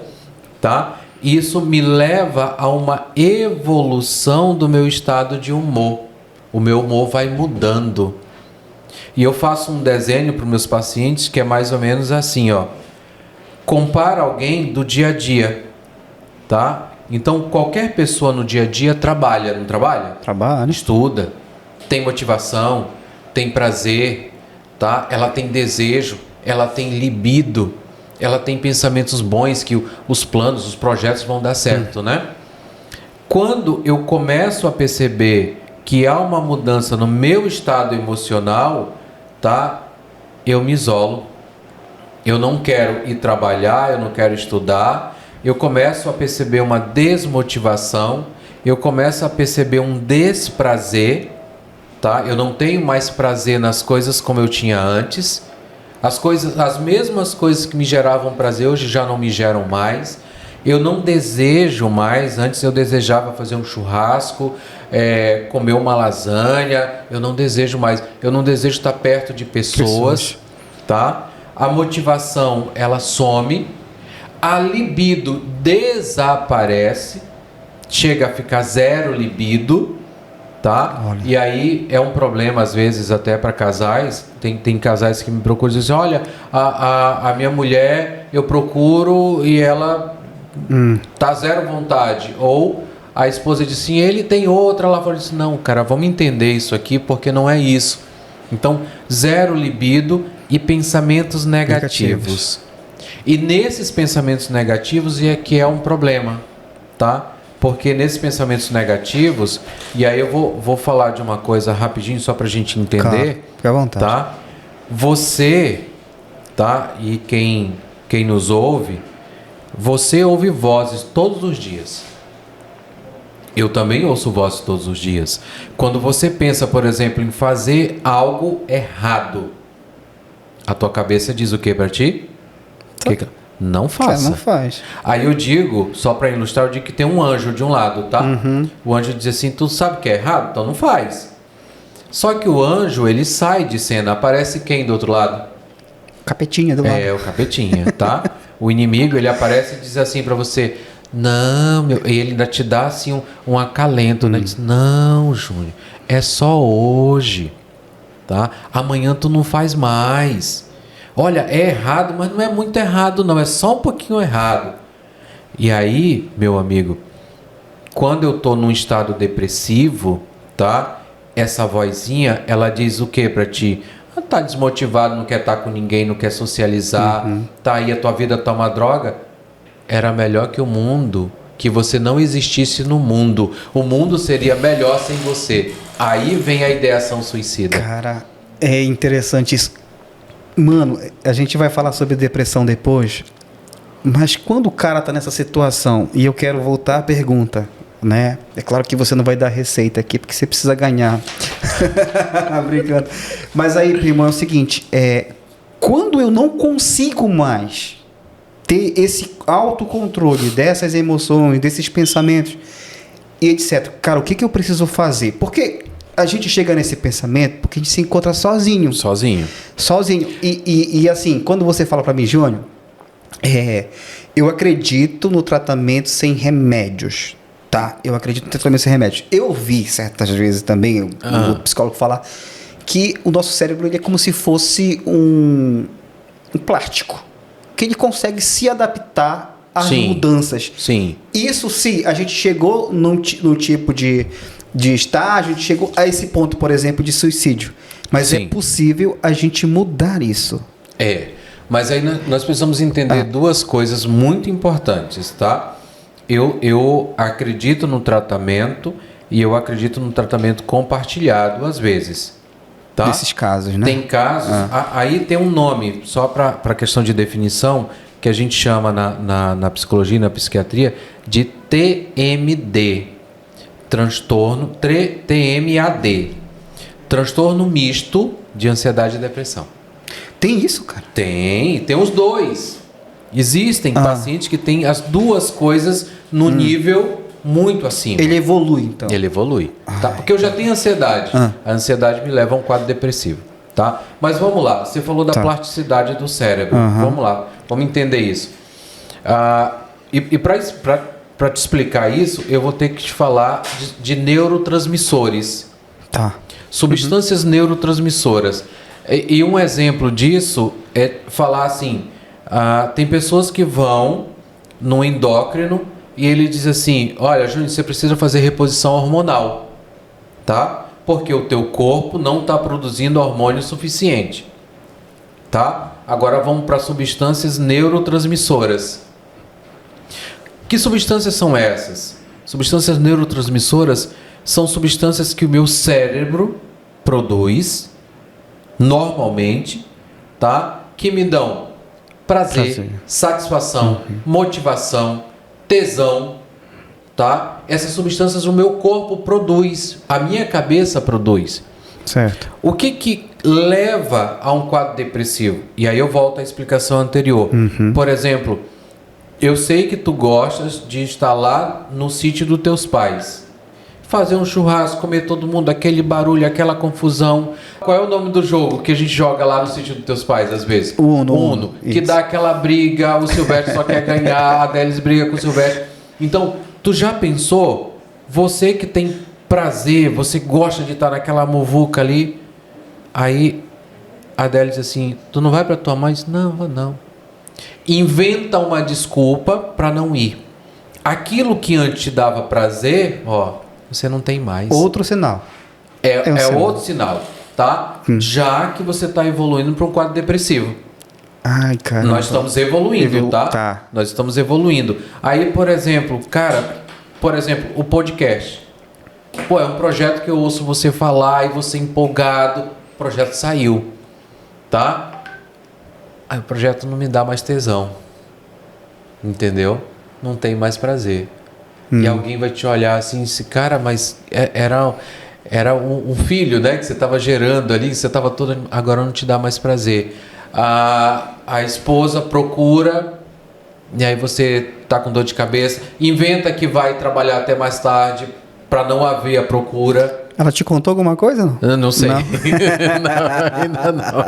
tá? Isso me leva a uma evolução do meu estado de humor. O meu humor vai mudando. E eu faço um desenho para os meus pacientes que é mais ou menos assim, ó. Compara alguém do dia a dia, tá? Então, qualquer pessoa no dia a dia trabalha, não trabalha? Trabalha. Estuda, tem motivação, tem prazer, tá? Ela tem desejo, ela tem libido, ela tem pensamentos bons que os planos, os projetos vão dar certo, né? Quando eu começo a perceber que há uma mudança no meu estado emocional, tá? Eu me isolo. Eu não quero ir trabalhar, eu não quero estudar. Eu começo a perceber uma desmotivação, eu começo a perceber um desprazer, tá? Eu não tenho mais prazer nas coisas como eu tinha antes. As mesmas coisas que me geravam prazer hoje já não me geram mais. Eu não desejo mais. Antes eu desejava fazer um churrasco, comer uma lasanha. Eu não desejo mais. Eu não desejo estar perto de pessoas, tá? A motivação, ela some. A libido desaparece. Chega a ficar zero libido, tá? Olha. E aí é um problema às vezes até para casais. Tem casais que me procuram e dizem: olha, a minha mulher eu procuro e ela tá zero vontade. Ou a esposa diz assim: ele tem outra lá fora. Diz: não, cara, vamos entender isso aqui porque não é isso. Então, zero libido e pensamentos negativos. E nesses pensamentos negativos é que é um problema, tá? Porque nesses pensamentos negativos, e aí eu vou falar de uma coisa rapidinho só pra gente entender. Claro, fica à vontade. Tá? Você, tá? E quem nos ouve, você ouve vozes todos os dias. Eu também ouço vozes todos os dias. Quando você pensa, por exemplo, em fazer algo errado, a tua cabeça diz o que pra ti? Não faça. Não faz. Aí eu digo, só para ilustrar, eu digo que tem um anjo de um lado, tá? O anjo diz assim, tu sabe que é errado? Então não faz. Só que o anjo, ele sai de cena. Aparece quem do outro lado? Capetinha do lado. É, o capetinha, tá? O inimigo, ele aparece e diz assim para você, não, meu... E ele ainda te dá assim um acalento, né? Diz, não, Júnior, é só hoje, tá? Amanhã tu não faz mais. Olha, é errado, mas não é muito errado não, é só um pouquinho errado. E aí, meu amigo, quando eu tô num estado depressivo, tá? Essa vozinha, ela diz o que pra ti? Ah, tá desmotivado, não quer estar com ninguém, não quer socializar, tá aí, a tua vida tá uma droga. Era melhor que o mundo, que você não existisse no mundo. O mundo seria melhor sem você. Aí vem a ideação suicida. Cara, é interessante isso. Mano, a gente vai falar sobre depressão depois, mas quando o cara tá nessa situação, e eu quero voltar à pergunta, né? É claro que você não vai dar receita aqui, porque você precisa ganhar. Brincando. Mas aí, primo, é o seguinte, quando eu não consigo mais ter esse autocontrole dessas emoções, desses pensamentos, e etc. Cara, o que eu preciso fazer? Porque a gente chega nesse pensamento porque a gente se encontra sozinho. Sozinho. E assim, quando você fala para mim, Júnior, eu acredito no tratamento sem remédios, tá? Eu acredito no tratamento sem remédios. Eu vi certas vezes também o psicólogo falar que o nosso cérebro ele é como se fosse um plástico, que ele consegue se adaptar às mudanças. Sim. Isso se a gente chegou num tipo de estágio, a gente chegou a esse ponto, por exemplo, de suicídio. Mas é possível a gente mudar isso. Mas aí nós precisamos entender duas coisas muito importantes, tá? Eu acredito no tratamento e eu acredito no tratamento compartilhado às vezes. Tá? Nesses casos, né? Tem casos, aí tem um nome, só para questão de definição, que a gente chama na psicologia e na psiquiatria de TMD, TMAD, transtorno misto de ansiedade e depressão. Tem isso, cara? Tem os dois. Existem pacientes que têm as duas coisas no nível muito acima. Ele evolui, então. Ele evolui, tá? Porque eu já tenho ansiedade. A ansiedade me leva a um quadro depressivo, tá? Mas vamos lá. Você falou da plasticidade do cérebro. Vamos lá. Vamos entender isso. E para te explicar isso, eu vou ter que te falar de neurotransmissores. Tá. Substâncias neurotransmissoras. E um exemplo disso é falar assim, tem pessoas que vão no endócrino e ele diz assim, olha, Júnior, você precisa fazer reposição hormonal, tá? Porque o teu corpo não está produzindo hormônio suficiente, tá? Agora vamos para substâncias neurotransmissoras. Que substâncias são essas? Substâncias neurotransmissoras são substâncias que o meu cérebro produz normalmente, tá? Que me dão prazer. Satisfação, motivação, tesão, tá? Essas substâncias o meu corpo produz, a minha cabeça produz. Certo. O que leva a um quadro depressivo? E aí eu volto à explicação anterior. Por exemplo, eu sei que tu gostas de estar lá no sítio dos teus pais. Fazer um churrasco, comer todo mundo, aquele barulho, aquela confusão. Qual é o nome do jogo que a gente joga lá no sítio dos teus pais, às vezes? Uno. Que dá aquela briga, o Silvestre só quer ganhar, a Délis briga com o Silvestre. Então, tu já pensou? Você que tem prazer, você gosta de estar naquela muvuca ali. Aí, a Délis diz assim, tu não vai pra tua mãe? Diz, não, vou não. Inventa uma desculpa para não ir. Aquilo que antes te dava prazer, você não tem mais. Outro sinal. É outro sinal, tá? Já que você está evoluindo para um quadro depressivo. Ai, cara. Nós estamos evoluindo, tá? Nós estamos evoluindo. Aí, por exemplo, cara, Por exemplo, o podcast. Pô, é um projeto que eu ouço você falar e você empolgado. O projeto saiu, tá? Aí o projeto não me dá mais tesão. Entendeu? Não tem mais prazer. E alguém vai te olhar assim, esse cara, mas era um filho, né? Que você estava gerando ali, que você estava todo... Agora não te dá mais prazer. A esposa procura, e aí você tá com dor de cabeça, inventa que vai trabalhar até mais tarde para não haver a procura. Ela te contou alguma coisa? Não? Eu não sei. Não. Não, ainda não.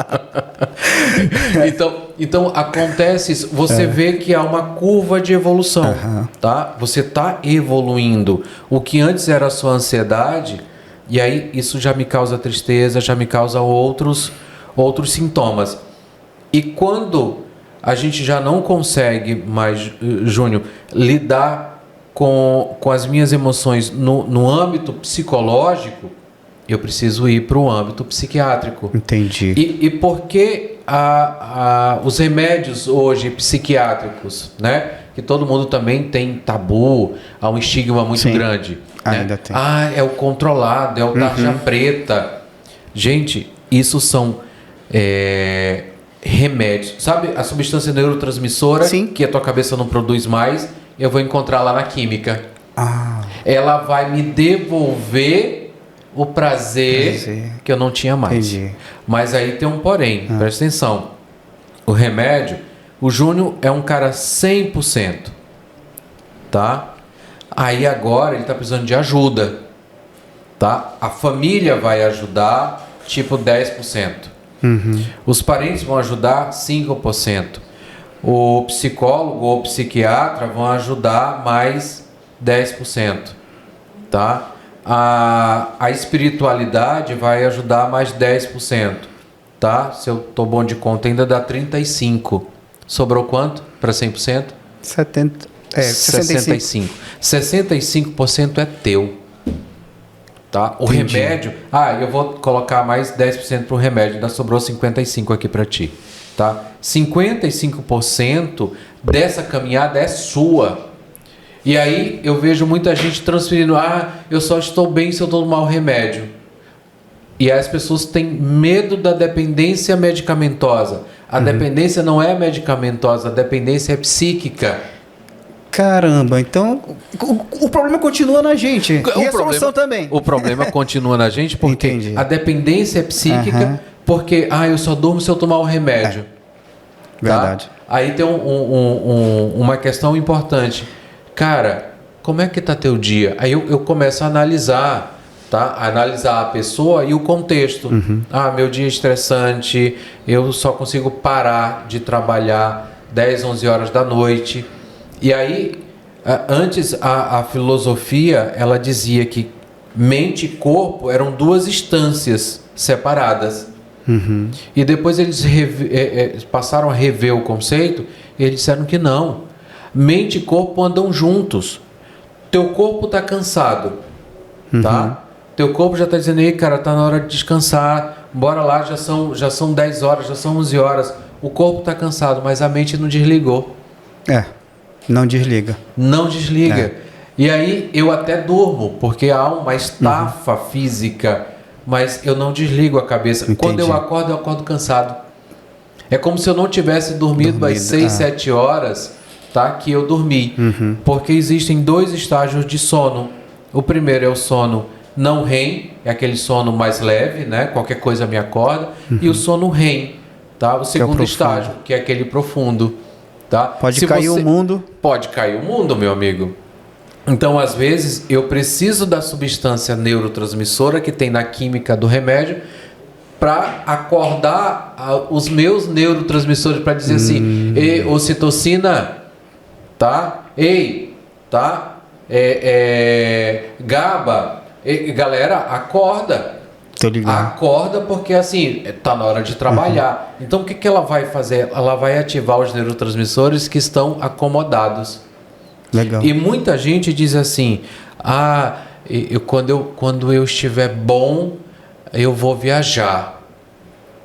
Então acontece isso. Você vê que há uma curva de evolução, tá? Você está evoluindo. O que antes era a sua ansiedade, e aí isso já me causa tristeza, já me causa outros sintomas. E quando a gente já não consegue mais, Júnior, lidar com as minhas emoções no âmbito psicológico, eu preciso ir para o âmbito psiquiátrico. Entendi. E por que os remédios hoje psiquiátricos, né? Que todo mundo também tem tabu, há um estigma muito grande. Ainda né? tem. É o controlado, é o tarja preta. Gente, isso são remédios. Sabe a substância neurotransmissora que a tua cabeça não produz mais? Eu vou encontrar lá na química. Ela vai me devolver o prazer que eu não tinha mais. Entendi. Mas aí tem um porém, presta atenção. O remédio, o Júnior é um cara 100%, tá? Aí agora ele tá precisando de ajuda, tá? A família vai ajudar, tipo 10%. Os parentes vão ajudar 5%. O psicólogo ou psiquiatra vão ajudar mais 10%, tá? A espiritualidade vai ajudar mais 10%, tá? Se eu tô bom de conta, ainda dá 35%. Sobrou quanto para 100%? 65%. 65% é teu, tá? O remédio... eu vou colocar mais 10% para o remédio, ainda sobrou 55% aqui para ti, tá? 55% dessa caminhada é sua. E aí eu vejo muita gente transferindo, eu só estou bem se eu tomar o remédio. E aí as pessoas têm medo da dependência medicamentosa. A dependência não é medicamentosa, a dependência é psíquica. Caramba, então o problema continua na gente. E a solução também. O problema continua na gente porque a dependência é psíquica, porque eu só durmo se eu tomar o remédio. Verdade. Tá? Aí tem uma questão importante. Cara, como é que tá teu dia? Aí eu começo a analisar, tá? A analisar a pessoa e o contexto. Meu dia é estressante, eu só consigo parar de trabalhar 10, 11 horas da noite. E aí, antes a filosofia, ela dizia que mente e corpo eram duas instâncias separadas. E depois eles passaram a rever o conceito e eles disseram que não. Mente e corpo andam juntos. Teu corpo está cansado, tá? Teu corpo já está dizendo, ei, cara, tá na hora de descansar. Bora lá, já são 10 horas, já são 11 horas. O corpo está cansado, mas a mente não desligou. Não desliga. Não desliga. E aí eu até durmo, porque há uma estafa física, mas eu não desligo a cabeça. Entendi. Quando eu acordo cansado. É como se eu não tivesse dormido às 6, 7 horas... Tá? Que eu dormi. Porque existem 2 estágios de sono. O primeiro é o sono não REM, é aquele sono mais leve, né? Qualquer coisa me acorda. E o sono REM, tá? O segundo estágio, que é aquele profundo. Tá? Pode cair o mundo. Pode cair o mundo, meu amigo. Então, às vezes, eu preciso da substância neurotransmissora que tem na química do remédio para acordar os meus neurotransmissores para dizer assim, ocitocina, tá? Ei, tá? GABA, galera, acorda. Tô ligado. Acorda porque assim, tá na hora de trabalhar. Então o que ela vai fazer? Ela vai ativar os neurotransmissores que estão acomodados. Legal. E muita gente diz assim, quando eu estiver bom, eu vou viajar.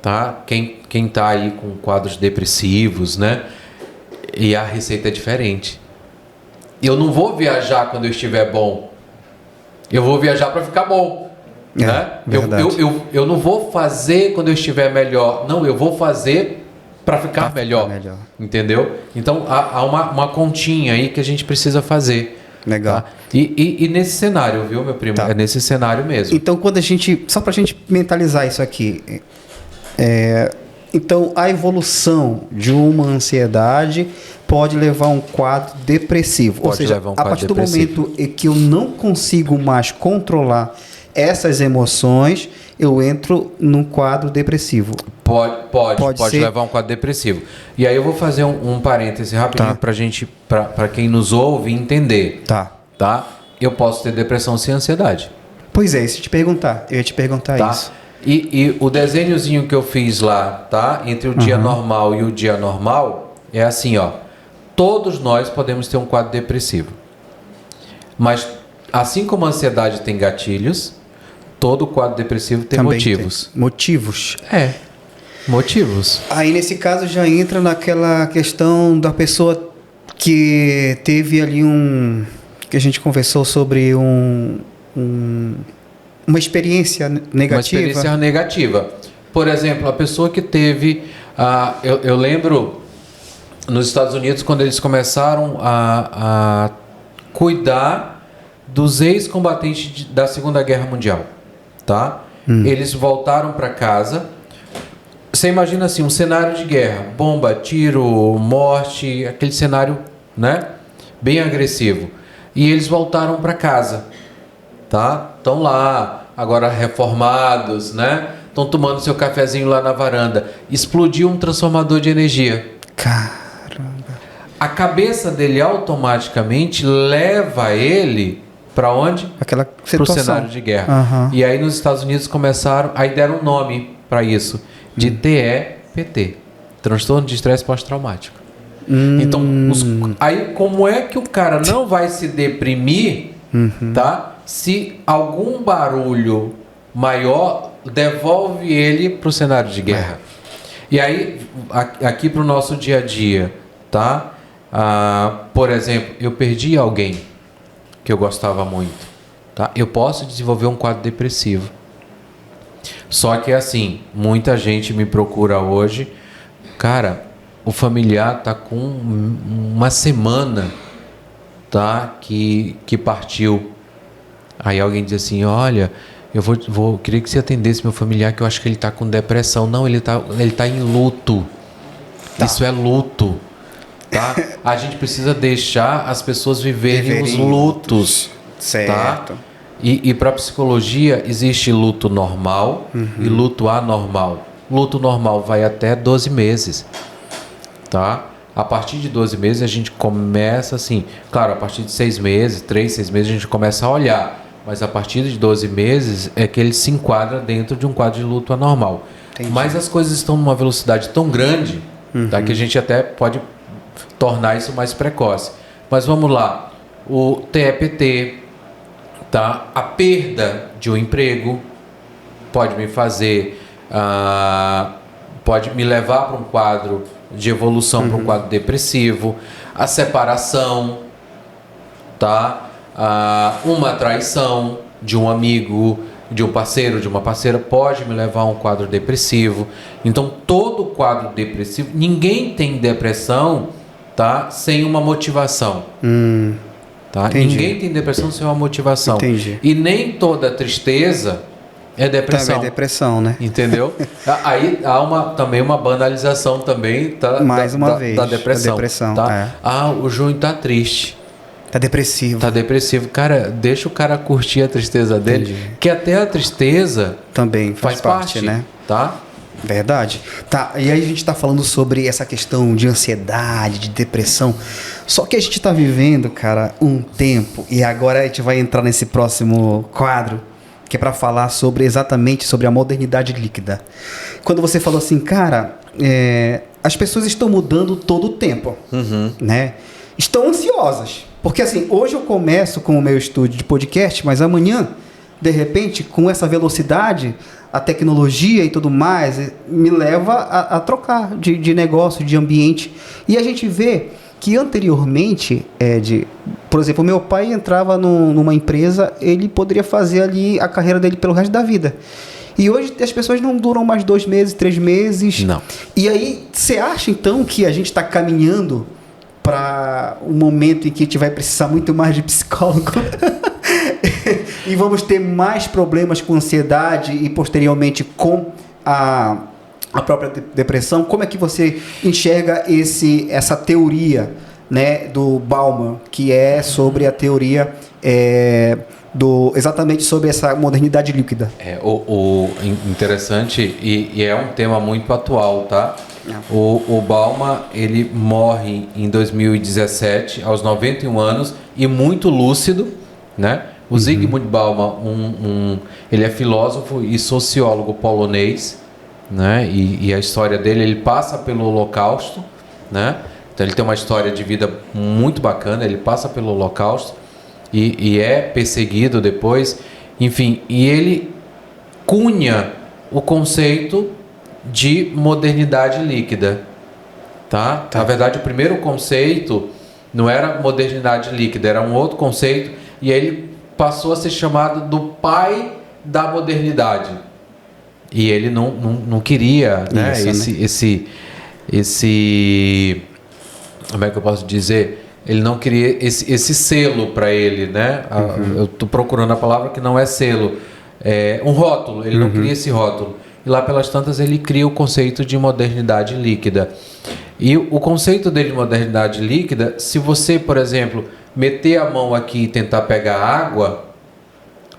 Tá? Quem tá aí com quadros depressivos, né? E a receita é diferente. Eu não vou viajar quando eu estiver bom. Eu vou viajar para ficar bom. Né? Eu não vou fazer quando eu estiver melhor. Não, eu vou fazer para ficar melhor. Entendeu? Então há uma continha aí que a gente precisa fazer. Legal. Tá? E nesse cenário, viu, meu primo? Tá. É nesse cenário mesmo. Então, só para a gente mentalizar isso aqui, então a evolução de uma ansiedade pode levar a um quadro depressivo. Ou seja, a partir do momento em que eu não consigo mais controlar essas emoções, eu entro num quadro depressivo. Pode levar a um quadro depressivo. E aí eu vou fazer um parêntese rapidinho para quem nos ouve entender. Tá? Eu posso ter depressão sem ansiedade. Pois é, isso eu ia te perguntar isso. E o desenhozinho que eu fiz lá, tá? Entre o dia normal e o dia normal, é assim, ó. Todos nós podemos ter um quadro depressivo. Mas, assim como a ansiedade tem gatilhos, todo quadro depressivo tem motivos. Motivos? Motivos. Aí, nesse caso, já entra naquela questão da pessoa que teve ali que a gente conversou sobre uma experiência negativa. Uma experiência negativa. Por exemplo, a pessoa que teve... eu lembro, nos Estados Unidos, quando eles começaram a cuidar dos ex-combatentes da Segunda Guerra Mundial. Tá? Eles voltaram para casa. Você imagina assim, um cenário de guerra. Bomba, tiro, morte, aquele cenário, né? Bem agressivo. E eles voltaram para casa. Tá? Estão lá, agora reformados, né? Estão tomando seu cafezinho lá na varanda. Explodiu um transformador de energia. Caramba. A cabeça dele automaticamente leva ele para onde? Aquela situação. Para o cenário de guerra. E aí nos Estados Unidos começaram, aí deram um nome para isso, de TEPT, transtorno de estresse pós-traumático. Então, aí como é que o cara não vai se deprimir, tá? Se algum barulho maior devolve ele para o cenário de guerra. E aí, aqui para o nosso dia a dia, tá? Por exemplo, eu perdi alguém que eu gostava muito, tá? Eu posso desenvolver um quadro depressivo. Só que assim, muita gente me procura hoje, cara, o familiar tá com uma semana, tá? Que partiu. Aí alguém diz assim, olha, eu queria que você atendesse meu familiar, que eu acho que ele está com depressão. Não, ele tá em luto. Isso é luto. Tá? A gente precisa deixar as pessoas viverem os lutos. Certo. Tá? E para a psicologia existe luto normal e luto anormal. Luto normal vai até 12 meses. Tá? A partir de 12 meses a gente começa assim, claro, a partir de 6 meses, 6 meses a gente começa a olhar. Mas a partir de 12 meses é que ele se enquadra dentro de um quadro de luto anormal. Entendi. Mas as coisas estão numa velocidade tão grande, tá, que a gente até pode tornar isso mais precoce. Mas vamos lá. O TEPT, tá? A perda de um emprego pode me fazer, pode me levar para um quadro de evolução, para um quadro depressivo. A separação, tá? Uma traição de um amigo, de um parceiro, de uma parceira pode me levar a um quadro depressivo. Então todo quadro depressivo, ninguém tem depressão, tá, sem uma motivação. Tá? Ninguém tem depressão sem uma motivação. Entendi. E nem toda tristeza é depressão. Também é depressão, né? Entendeu? Aí há também uma banalização também, tá, mais uma vez da depressão. Tá? O Júnior tá triste. Tá depressivo. Tá depressivo. Cara, deixa o cara curtir a tristeza dele. Entendi. Que até a tristeza também faz parte, né? Tá? Verdade. Tá, e aí a gente tá falando sobre essa questão de ansiedade, de depressão. Só que a gente tá vivendo, cara, um tempo, e agora a gente vai entrar nesse próximo quadro, que é para falar exatamente sobre a modernidade líquida. Quando você falou assim, cara, as pessoas estão mudando todo o tempo, né? Estão ansiosas. Porque assim, hoje eu começo com o meu estúdio de podcast, mas amanhã, de repente, com essa velocidade, a tecnologia e tudo mais, me leva a trocar de negócio, de ambiente. E a gente vê que anteriormente, Por exemplo, meu pai entrava numa empresa, ele poderia fazer ali a carreira dele pelo resto da vida. E hoje as pessoas não duram mais 2 meses, 3 meses. Não. E aí, você acha então que a gente está caminhando para um momento em que a gente vai precisar muito mais de psicólogo? E vamos ter mais problemas com ansiedade e posteriormente com a própria depressão? Como é que você enxerga essa teoria, né, do Bauman, que é sobre a teoria exatamente sobre essa modernidade líquida? O interessante, e é um tema muito atual, tá? O Bauman, ele morre em 2017, aos 91 anos, e muito lúcido, né? O Zygmunt Bauman, ele é filósofo e sociólogo polonês, né? E a história dele, ele passa pelo Holocausto, né? Então ele tem uma história de vida muito bacana, ele passa pelo Holocausto e é perseguido depois, enfim, e ele cunha o conceito de modernidade líquida, tá? Na verdade, o primeiro conceito não era modernidade líquida, era um outro conceito, e aí ele passou a ser chamado do pai da modernidade. E ele não queria, né? Esse como é que eu posso dizer? Ele não queria esse selo para ele, né? Eu estou procurando a palavra que não é selo, é um rótulo. Ele não queria esse rótulo. E lá pelas tantas ele cria o conceito de modernidade líquida. E o conceito dele de modernidade líquida, se você, por exemplo, meter a mão aqui e tentar pegar água,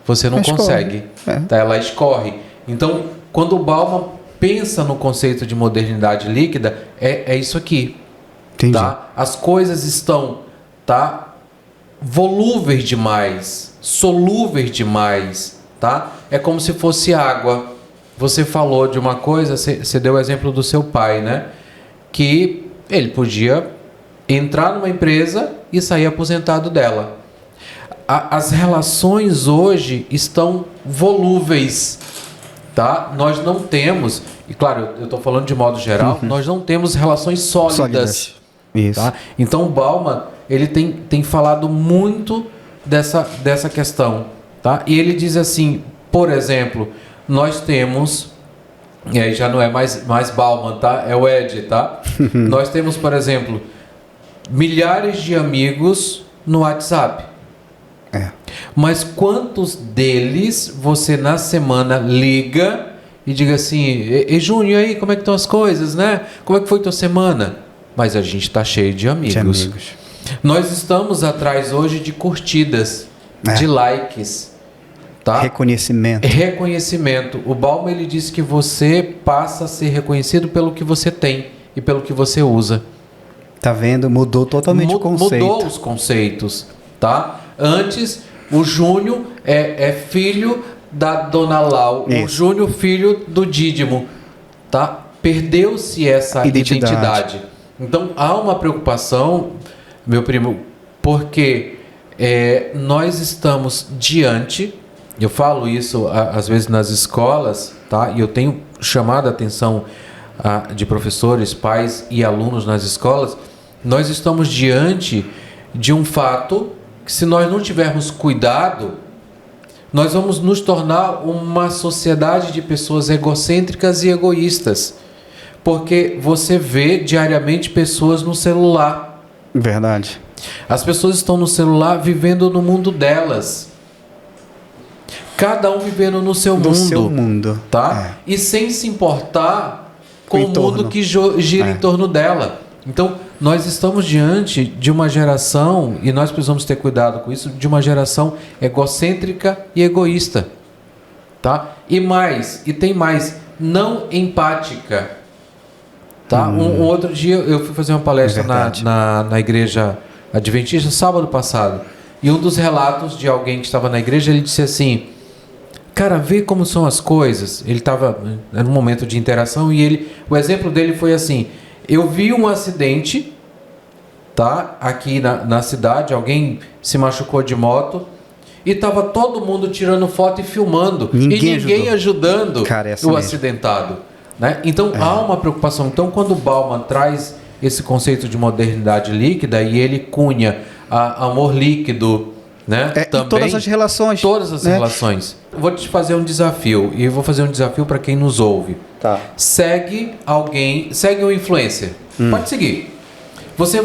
você não consegue. Tá? Ela escorre. Então, quando o Bauman pensa no conceito de modernidade líquida, é isso aqui. Entendi. Tá? As coisas estão, tá, volúveis demais, solúveis demais, tá? É como se fosse água. Você falou de uma coisa, você deu o exemplo do seu pai, né? Que ele podia entrar numa empresa e sair aposentado dela. As relações hoje estão volúveis, tá? Nós não temos, e claro, eu estou falando de modo geral, nós não temos relações sólidas. Isso. Tá? Então o Bauman, ele tem falado muito dessa questão, tá? E ele diz assim, por exemplo, nós temos, e aí já não é mais Bauman, tá? É o Ed, tá? Nós temos, por exemplo, milhares de amigos no WhatsApp. Mas quantos deles você na semana liga e diga assim, e Júnior, aí, como é que estão as coisas, né? Como é que foi tua semana? Mas a gente está cheio de amigos. Nós estamos atrás hoje de curtidas, de likes. Tá? Reconhecimento. O Bauman, ele diz que você passa a ser reconhecido pelo que você tem e pelo que você usa. Tá vendo? Mudou totalmente o conceito. Mudou os conceitos. Tá? Antes, o Júnior é filho da Dona Lau. Isso. O Júnior, filho do Dídimo. Tá? Perdeu-se essa identidade. Então, há uma preocupação, meu primo, porque nós estamos diante, eu falo isso às vezes nas escolas, tá? E eu tenho chamado a atenção de professores, pais e alunos nas escolas, nós estamos diante de um fato que, se nós não tivermos cuidado, nós vamos nos tornar uma sociedade de pessoas egocêntricas e egoístas. Porque você vê diariamente pessoas no celular. Verdade. As pessoas estão no celular vivendo no mundo delas. Cada um vivendo no seu mundo. No seu mundo. Tá? E sem se importar com o mundo que gira em torno dela. Então, nós estamos diante de uma geração, e nós precisamos ter cuidado com isso, de uma geração egocêntrica e egoísta. Tá? E tem mais, não empática. Tá? Um outro dia eu fui fazer uma palestra na igreja adventista sábado passado, e um dos relatos de alguém que estava na igreja, ele disse assim, cara, vê como são as coisas. Ele estava num momento de interação e o exemplo dele foi assim, eu vi um acidente, tá? Aqui na cidade, alguém se machucou de moto e estava todo mundo tirando foto e filmando, e ninguém ajudando o acidentado. Né? Então há uma preocupação. Então, quando o Bauman traz esse conceito de modernidade líquida e ele cunha amor líquido, né? Também, em todas as relações. Todas as relações. Vou te fazer um desafio, e vou fazer um desafio para quem nos ouve. Tá. Segue um influencer. Pode seguir. Você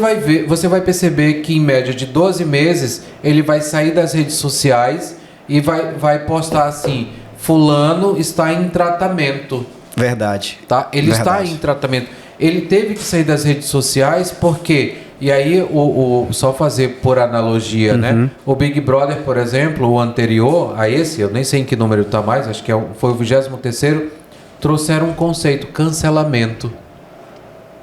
vai perceber que em média de 12 meses ele vai sair das redes sociais e vai postar assim: fulano está em tratamento. Verdade. Tá? Ele está em tratamento. Ele teve que sair das redes sociais porque... E aí, só fazer por analogia, né? O Big Brother, por exemplo, o anterior a esse, eu nem sei em que número está mais, acho que foi o 23º, trouxeram um conceito: cancelamento.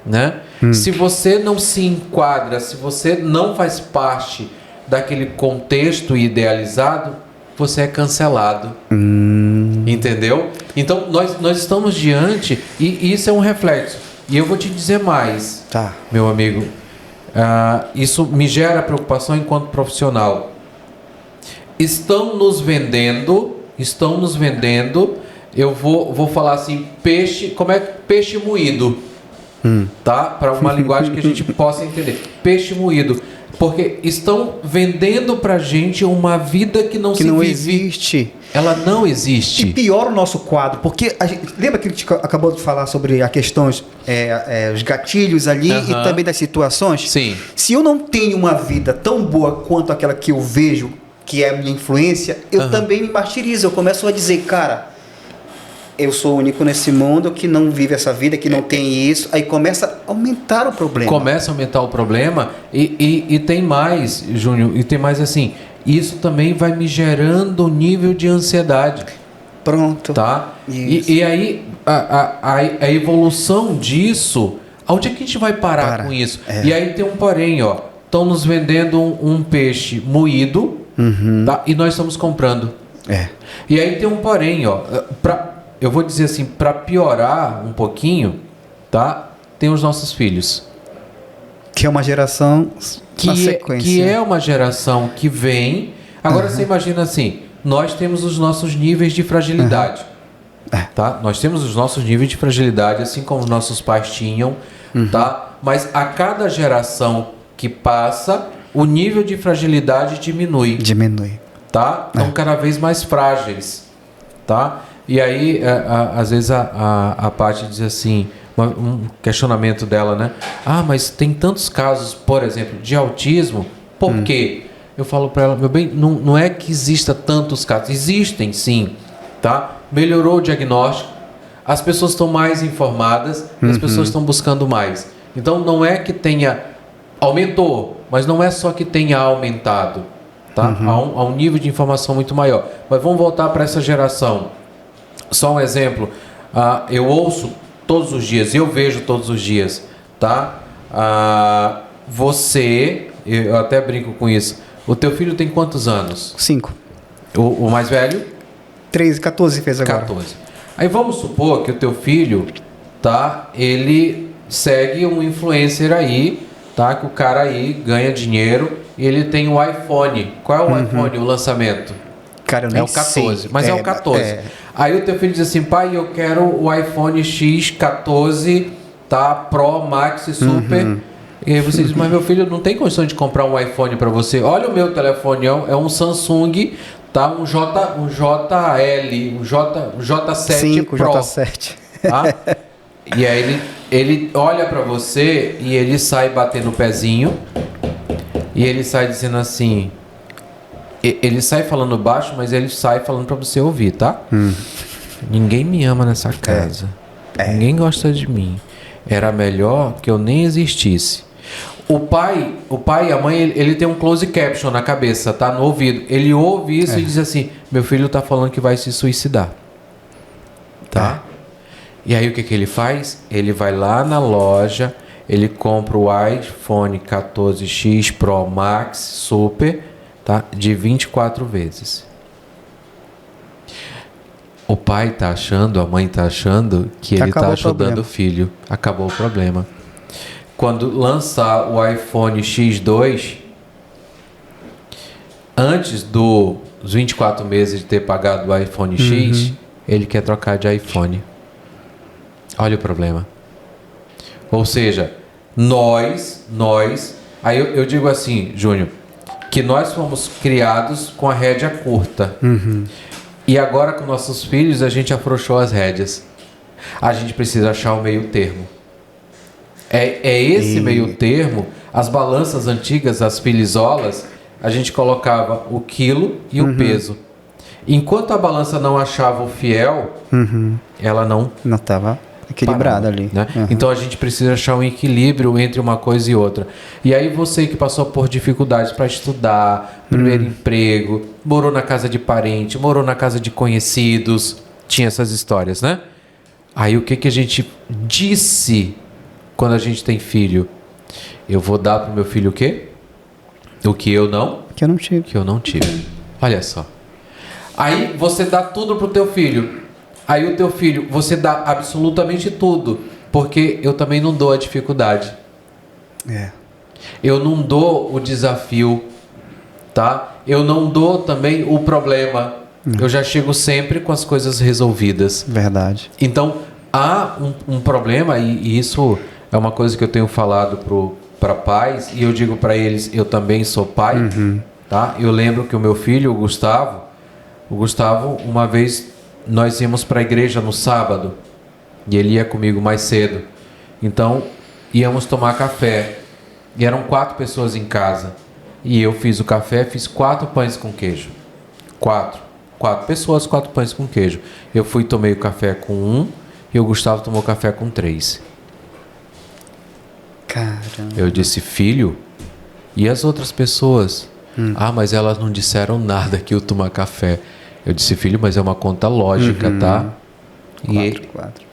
Né? Se você não se enquadra, se você não faz parte daquele contexto idealizado, você é cancelado. Entendeu? Então nós estamos diante, e isso é um reflexo. E eu vou te dizer mais, meu amigo, isso me gera preocupação enquanto profissional. Estão nos vendendo, eu vou falar assim, peixe moído. Tá? Para uma linguagem que a gente possa entender. Peixe moído. Porque estão vendendo pra gente uma vida que não existe. Ela não existe. E pior o nosso quadro, porque lembra que a gente acabou de falar sobre a questão, os gatilhos ali e também das situações? Sim. Se eu não tenho uma vida tão boa quanto aquela que eu vejo, que é a minha influência, eu também me martirizo. Eu começo a dizer, cara, eu sou o único nesse mundo que não vive essa vida, que não tem isso. Aí começa a aumentar o problema. Começa a aumentar o problema e tem mais, Júnior, e tem mais assim, isso também vai me gerando um nível de ansiedade. Pronto. Tá? E aí, a evolução disso, aonde é que a gente vai parar com isso? E aí tem um porém, ó. Estão nos vendendo um peixe moído, tá? E nós estamos comprando. E aí tem um porém, ó. Eu vou dizer assim, para piorar um pouquinho, tá? Tem os nossos filhos. Que é uma geração na sequência. Que é uma geração que vem... Agora você imagina assim, nós temos os nossos níveis de fragilidade. Tá? Nós temos os nossos níveis de fragilidade, assim como nossos pais tinham, tá? Mas a cada geração que passa, o nível de fragilidade diminui. Tá? Estão cada vez mais frágeis. Tá? E aí, às vezes, a Paty diz assim, um questionamento dela, né? Mas tem tantos casos, por exemplo, de autismo, por quê? Eu falo para ela, meu bem, não é que exista tantos casos, existem sim, tá? Melhorou o diagnóstico, as pessoas estão mais informadas, as pessoas estão buscando mais. Então, não é que aumentou, mas não é só que tenha aumentado, tá? Há um nível de informação muito maior. Mas vamos voltar para essa geração. Só um exemplo, eu ouço todos os dias, eu vejo todos os dias, tá? Eu até brinco com isso, o teu filho tem quantos anos? 5. O mais velho? 13, 14 fez agora. 14. Aí vamos supor que o teu filho, tá? Ele segue um influencer aí, tá? Que o cara aí ganha dinheiro e ele tem um iPhone. Qual é o iPhone, o lançamento? Cara, eu nem é o 14, sei. Mas é o 14. Aí o teu filho diz assim, pai, eu quero o iPhone X14, tá? Pro, Max, Super. E aí você diz, mas meu filho não tem condição de comprar um iPhone para você. Olha o meu telefone, é um Samsung, tá? Um JL, um J7 5, Pro. J7. Tá? E aí ele olha para você e ele sai batendo o pezinho e ele sai dizendo assim... Ele sai falando baixo, mas ele sai falando para você ouvir, tá? Ninguém me ama nessa casa. Ninguém gosta de mim. Era melhor que eu nem existisse. O pai e a mãe, ele tem um close caption na cabeça, tá? No ouvido. Ele ouve isso e diz assim, meu filho tá falando que vai se suicidar. Tá? E aí o que ele faz? Ele vai lá na loja, ele compra o iPhone 14X Pro Max Super... Tá? De 24 vezes. O pai tá achando, a mãe tá achando que ele tá ajudando o filho. Acabou o problema. Quando lançar o iPhone X2, antes dos 24 meses de ter pagado o iPhone X, ele quer trocar de iPhone. Olha o problema. Ou seja, nós... Aí eu digo assim, Júnior, que nós fomos criados com a rédea curta. E agora com nossos filhos a gente afrouxou as rédeas. A gente precisa achar o meio termo. É esse meio termo, as balanças antigas, as filizolas, a gente colocava o quilo e o peso. Enquanto a balança não achava o fiel, ela não estava equilibrada ali. Né? Então a gente precisa achar um equilíbrio entre uma coisa e outra. E aí você que passou por dificuldades para estudar, primeiro emprego, morou na casa de parente, morou na casa de conhecidos, tinha essas histórias, né? Aí o que a gente disse quando a gente tem filho? Eu vou dar pro meu filho o quê? O que eu não? Que eu não tive. Que eu não tive. Olha só. Aí você dá tudo pro teu filho. Aí o teu filho, você dá absolutamente tudo. Porque eu também não dou a dificuldade. Eu não dou o desafio, tá? Eu não dou também o problema. Eu já chego sempre com as coisas resolvidas. Verdade. Então, há um problema, e isso é uma coisa que eu tenho falado para pais, e eu digo para eles, eu também sou pai, tá? Eu lembro que o meu filho, o Gustavo, uma vez nós íamos para a igreja no sábado, e ele ia comigo mais cedo. Então, íamos tomar café, e eram 4 pessoas em casa. E eu fiz o café, fiz 4 pães com queijo. 4 pessoas, 4 pães com queijo. Eu fui, tomei o café com 1, e o Gustavo tomou café com 3. Caramba. Eu disse, filho, e as outras pessoas? Ah, mas elas não disseram nada que eu tomar café. Eu disse, filho, mas é uma conta lógica, tá? 4.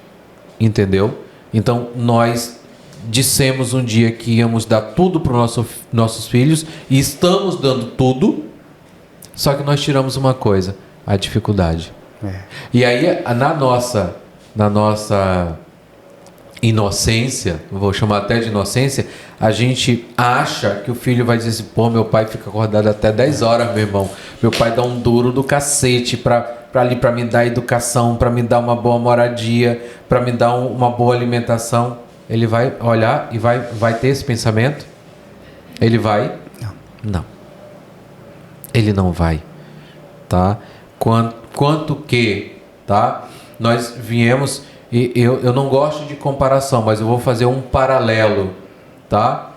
Entendeu? Então, nós dissemos um dia que íamos dar tudo para os nossos filhos, e estamos dando tudo, só que nós tiramos uma coisa, a dificuldade. E aí, na nossa inocência, vou chamar até de inocência, a gente acha que o filho vai dizer assim, pô, meu pai fica acordado até 10 horas, meu irmão. Meu pai dá um duro do cacete para me dar educação, para me dar uma boa moradia, para me dar uma boa alimentação. Ele vai olhar e vai ter esse pensamento? Ele vai? Não. Ele não vai. Tá? Quanto que, tá? Nós viemos, e eu não gosto de comparação, mas eu vou fazer um paralelo, tá?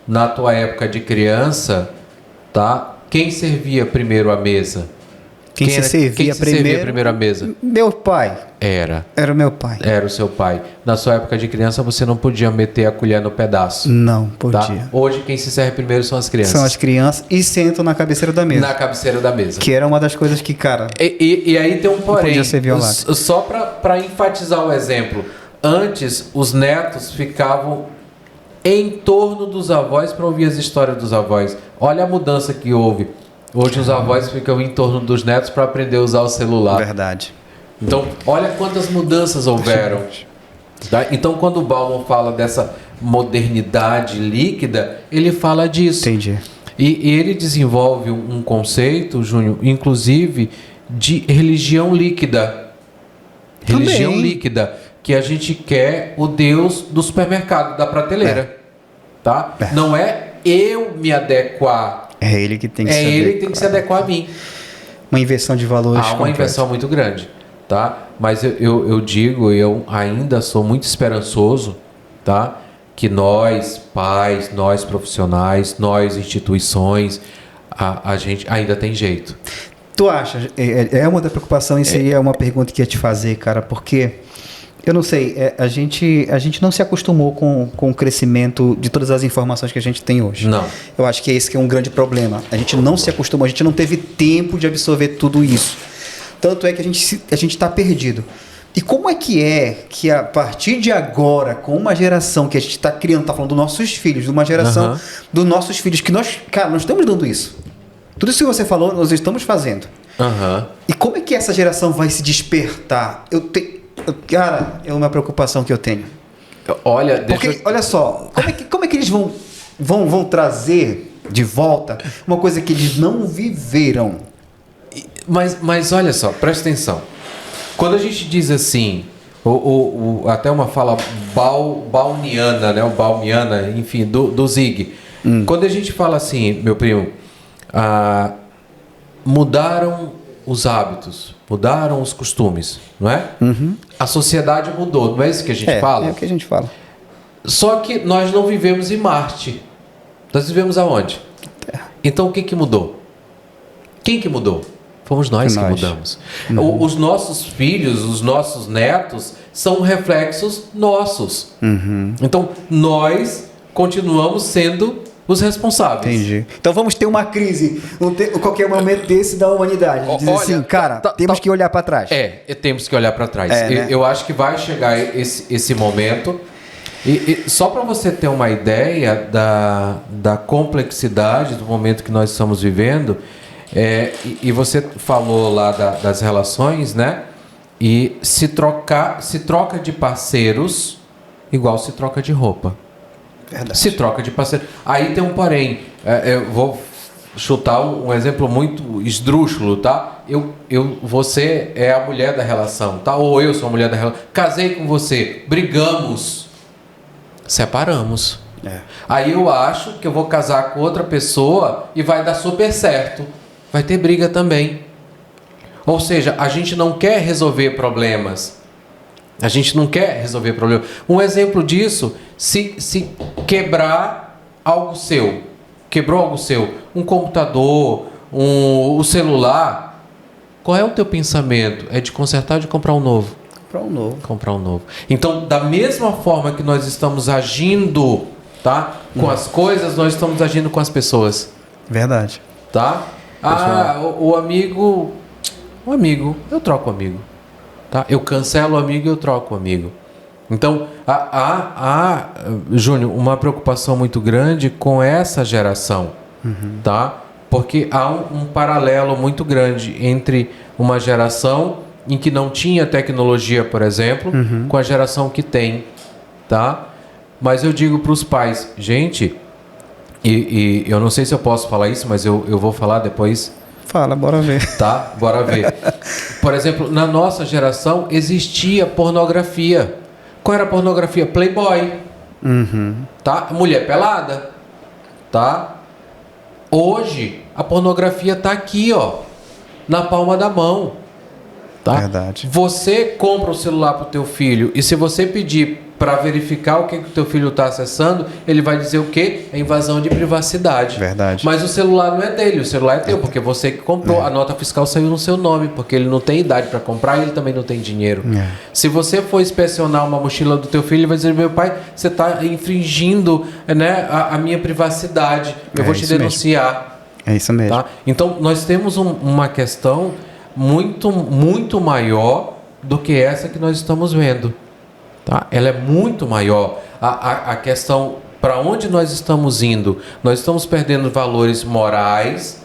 Na tua época de criança, tá? Quem servia primeiro a mesa? Quem se servia primeiro à mesa? Meu pai. Era o meu pai. Era o seu pai. Na sua época de criança, você não podia meter a colher no pedaço. Não podia. Tá? Hoje, quem se serve primeiro são as crianças. São as crianças e sentam na cabeceira da mesa. Na cabeceira da mesa. Que era uma das coisas que, cara... E aí tem um porém. Podia ser violado. Só para enfatizar o exemplo. Antes, os netos ficavam em torno dos avós para ouvir as histórias dos avós. Olha a mudança que houve. Hoje os avós ficam em torno dos netos para aprender a usar o celular. Verdade. Então, olha quantas mudanças houveram. Tá? Então, quando o Bauman fala dessa modernidade líquida, ele fala disso. Entendi. E ele desenvolve um conceito, Júnior, inclusive, de religião líquida. Também. Religião líquida, que a gente quer o Deus do supermercado, da prateleira. Tá? Não é eu me adequar. É ele que tem que se adequar a mim. Uma inversão de valores. Há uma inversão muito grande, tá? Mas eu digo, eu ainda sou muito esperançoso, tá? Que nós, pais, nós profissionais, nós instituições, a gente ainda tem jeito. Tu acha? É uma da preocupação, isso aí é uma pergunta que ia te fazer, cara, porque... Eu não sei, a gente não se acostumou com o crescimento de todas as informações que a gente tem hoje. Não. Eu acho que esse que é um grande problema. A gente não se acostumou, a gente não teve tempo de absorver tudo isso. Tanto é que a gente está perdido. E como é que a partir de agora, com uma geração que a gente está criando, está falando dos nossos filhos, de uma geração dos nossos filhos, que nós estamos dando isso. Tudo isso que você falou, nós estamos fazendo. E como é que essa geração vai se despertar? Cara, é uma preocupação que eu tenho. Olha, olha só, como é que eles vão trazer de volta uma coisa que eles não viveram? Mas olha só, presta atenção. Quando a gente diz assim, até uma fala balniana, né? O balmiana, enfim, do Zig. Quando a gente fala assim, meu primo, mudaram os hábitos, mudaram os costumes, não é? A sociedade mudou, não é isso que a gente fala? É o que a gente fala. Só que nós não vivemos em Marte. Nós vivemos aonde? Então o que mudou? Quem que mudou? Fomos nós que mudamos. Os nossos filhos, os nossos netos são reflexos nossos. Então nós continuamos sendo os responsáveis. Entendi. Então vamos ter uma crise em qualquer momento desse da humanidade. Diz assim, cara, temos que olhar para trás. Temos que olhar para trás. Né? Eu acho que vai chegar esse momento. E só para você ter uma ideia da complexidade do momento que nós estamos vivendo, e você falou lá das relações, né? E se troca de parceiros igual se troca de roupa. Verdade. Se troca de parceiro. Aí tem um porém. Eu vou chutar um exemplo muito esdrúxulo, tá? Você é a mulher da relação, tá? Ou eu sou a mulher da relação. Casei com você, brigamos, separamos. Aí eu acho que eu vou casar com outra pessoa e vai dar super certo. Vai ter briga também. Ou seja, a gente não quer resolver problemas. A gente não quer resolver problema. Um exemplo disso, se quebrar algo seu, quebrou algo seu, um computador, o celular, qual é o teu pensamento? É de consertar ou de comprar um novo? Comprar um novo. Então, da mesma forma que nós estamos agindo, tá? Com as coisas, nós estamos agindo com as pessoas. Verdade. Tá? O amigo, eu troco o amigo. Tá? Eu cancelo o amigo e eu troco o amigo. Então, há, Júnior, uma preocupação muito grande com essa geração. Tá? Porque há um paralelo muito grande entre uma geração em que não tinha tecnologia, por exemplo, com a geração que tem. Tá? Mas eu digo para os pais, gente, e eu não sei se eu posso falar isso, mas eu vou falar depois. Fala, bora ver. Tá? Bora ver. Por exemplo, na nossa geração existia pornografia. Qual era a pornografia? Playboy. Tá? Mulher pelada. Tá? Hoje, a pornografia tá aqui, ó. Na palma da mão. Tá? Verdade. Você compra o celular pro teu filho e se você pedir para verificar o que o teu filho está acessando, ele vai dizer o quê? É invasão de privacidade. Verdade. Mas o celular não é dele, o celular é teu, porque você que comprou. A nota fiscal saiu no seu nome, porque ele não tem idade para comprar e ele também não tem dinheiro. Se você for inspecionar uma mochila do teu filho, ele vai dizer, meu pai, você está infringindo, né, a minha privacidade, eu vou te denunciar. É isso mesmo. Tá? Então, nós temos uma questão muito, muito maior do que essa que nós estamos vendo. Tá? Ela é muito maior. A questão, para onde nós estamos indo? Nós estamos perdendo valores morais,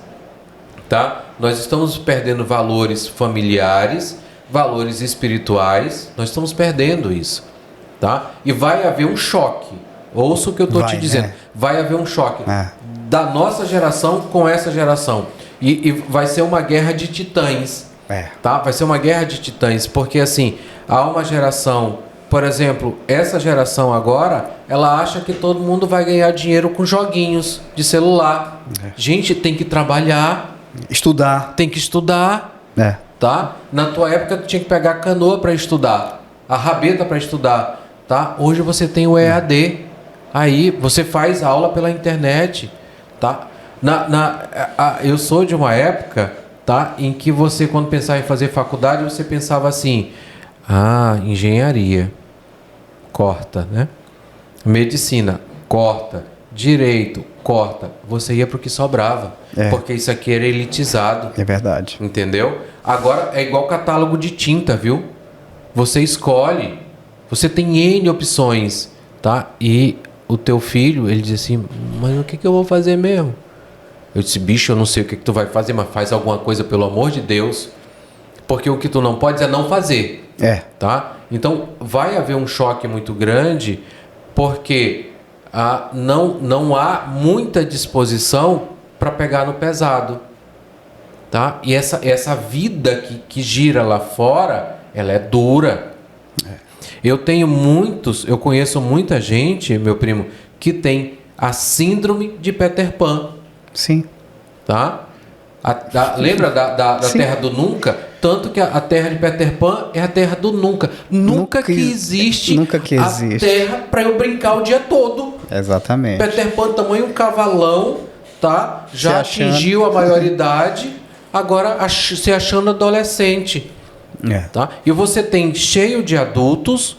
tá? Nós estamos perdendo valores familiares, valores espirituais. Nós estamos perdendo isso. Tá? E vai haver um choque. Ouça o que eu estou te dizendo. Vai haver um choque da nossa geração com essa geração. E vai ser uma guerra de titãs. Tá? Vai ser uma guerra de titãs. Porque assim, há uma geração... Por exemplo, essa geração agora, ela acha que todo mundo vai ganhar dinheiro com joguinhos de celular. Gente, tem que trabalhar. Estudar. Tem que estudar. Tá? Na tua época, tu tinha que pegar a canoa para estudar. A rabeta para estudar. Tá? Hoje você tem o EAD. Aí você faz aula pela internet. Tá? Eu sou de uma época, tá, em que você, quando pensava em fazer faculdade, você pensava assim... engenharia, corta, né? Medicina, corta. Direito, corta. Você ia para o que sobrava. Porque isso aqui era elitizado. É verdade. Entendeu? Agora é igual catálogo de tinta, viu? Você escolhe. Você tem N opções, tá? E o teu filho, ele diz assim, mas o que eu vou fazer mesmo? Eu disse, bicho, eu não sei o que tu vai fazer, mas faz alguma coisa, pelo amor de Deus. Porque o que tu não pode é não fazer. Tá? Então vai haver um choque muito grande porque não há muita disposição para pegar no pesado. Tá? E essa vida que gira lá fora, ela é dura. Eu conheço muita gente, meu primo, que tem a síndrome de Peter Pan. Sim. tá? Lembra da Terra do Nunca? Tanto que a Terra de Peter Pan é a Terra do Nunca. Nunca que existe a Terra para eu brincar o dia todo. Exatamente. Peter Pan, tamanho um cavalão, tá? Já atingiu a maioridade, agora se achando adolescente. Tá? E você tem cheio de adultos,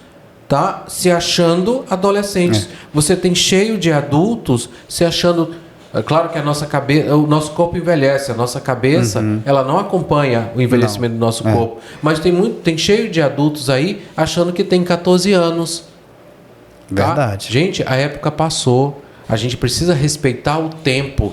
tá? Se achando adolescentes. Você tem cheio de adultos se achando... É claro que a nossa cabeça, o nosso corpo envelhece, a nossa cabeça, ela não acompanha o envelhecimento do nosso corpo. Mas tem cheio de adultos aí achando que tem 14 anos. Tá? Verdade. Gente, a época passou. A gente precisa respeitar o tempo.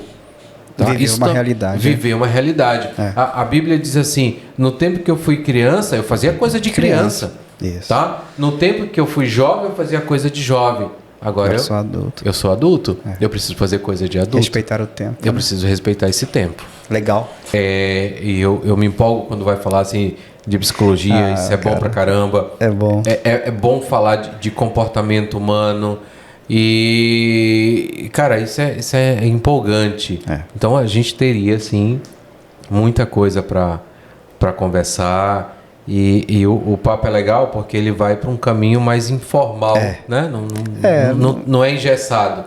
Tá? Viver uma realidade. Viver uma realidade. A Bíblia diz assim, no tempo que eu fui criança, eu fazia coisa de criança. Isso. Tá? No tempo que eu fui jovem, eu fazia coisa de jovem. Agora eu sou adulto. Eu sou adulto. Eu preciso fazer coisa de adulto. Respeitar o tempo. Eu preciso respeitar esse tempo. Legal. E eu me empolgo quando vai falar assim de psicologia. Isso é bom pra caramba. É bom. É bom falar de comportamento humano. E, cara, isso é empolgante. Então a gente teria, assim, muita coisa para conversar. E o papo é legal porque ele vai para um caminho mais informal, né? Não é engessado.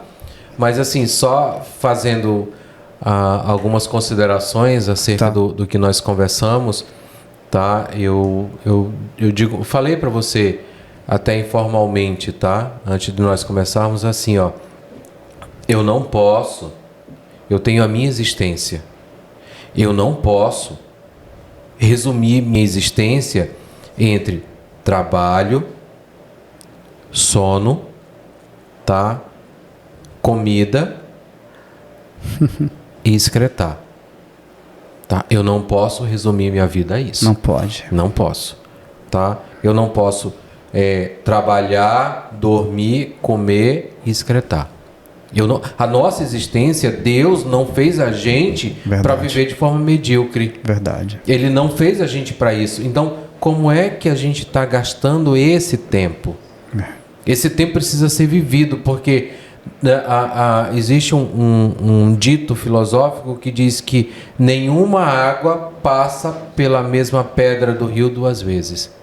Mas, assim, só fazendo algumas considerações acerca do que nós conversamos, tá? Eu falei para você até informalmente, tá? Antes de nós começarmos, assim, ó. Eu não posso, eu tenho a minha existência. Eu não posso resumir minha existência entre trabalho, sono, tá? Comida e excretar. Tá? Eu não posso resumir minha vida a isso. Não pode. Não posso. Tá? Eu não posso trabalhar, dormir, comer e excretar. A nossa existência, Deus não fez a gente para viver de forma medíocre. Verdade. Ele não fez a gente para isso. Então, como é que a gente está gastando esse tempo? Esse tempo precisa ser vivido, porque existe um dito filosófico que diz que nenhuma água passa pela mesma pedra do rio 2 vezes.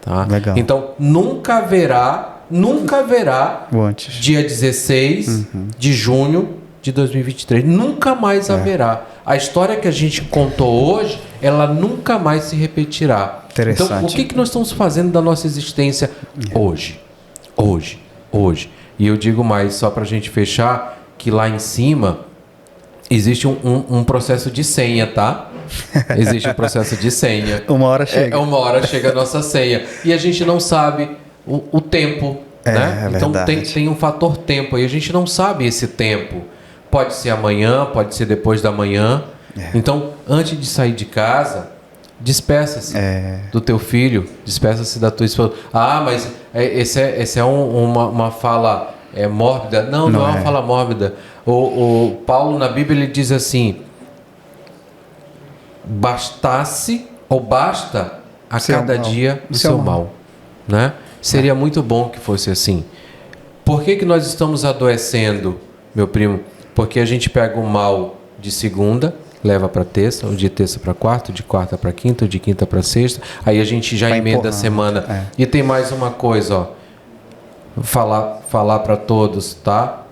Tá? Legal. Então, nunca haverá dia 16 de junho de 2023. Nunca mais haverá. A história que a gente contou hoje, ela nunca mais se repetirá. Interessante. Então, o que nós estamos fazendo da nossa existência hoje? Hoje. E eu digo mais, só para a gente fechar, que lá em cima existe um processo de senha, tá? Existe um processo de senha. Uma hora chega. Uma hora chega a nossa senha. E a gente não sabe o tempo, né? Então tem um fator tempo aí. A gente não sabe esse tempo. Pode ser amanhã, pode ser depois da manhã. Então, antes de sair de casa, despeça-se do teu filho, despeça-se da tua esposa. Mas esse é uma fala mórbida. Não é uma fala mórbida. O Paulo, na Bíblia, ele diz assim: bastasse ou basta a cada dia o seu mal. Né? Seria muito bom que fosse assim. Por que nós estamos adoecendo, meu primo? Porque a gente pega o mal de segunda, leva para terça, ou de terça para quarta, de quarta para quinta, ou de quinta para sexta. Aí a gente já emenda a semana. E tem mais uma coisa, ó. Falar para todos, tá?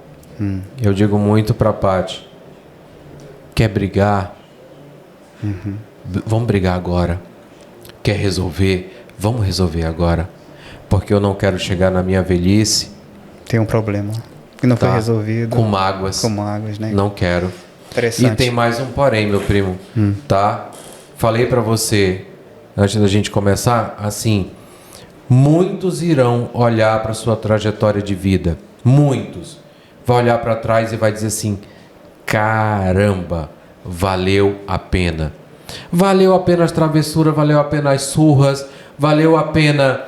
Eu digo muito para a Paty. Quer brigar? Vamos brigar agora. Quer resolver? Vamos resolver agora. Porque eu não quero chegar na minha velhice. Tem um problema que não foi resolvido. Com mágoas. Né? Não quero. Interessante. E tem mais um porém, meu primo. Tá? Falei para você, antes da gente começar, assim, muitos irão olhar para sua trajetória de vida. Muitos. Vai olhar para trás e vai dizer assim: caramba, valeu a pena. Valeu a pena as travessuras, valeu a pena as surras, valeu a pena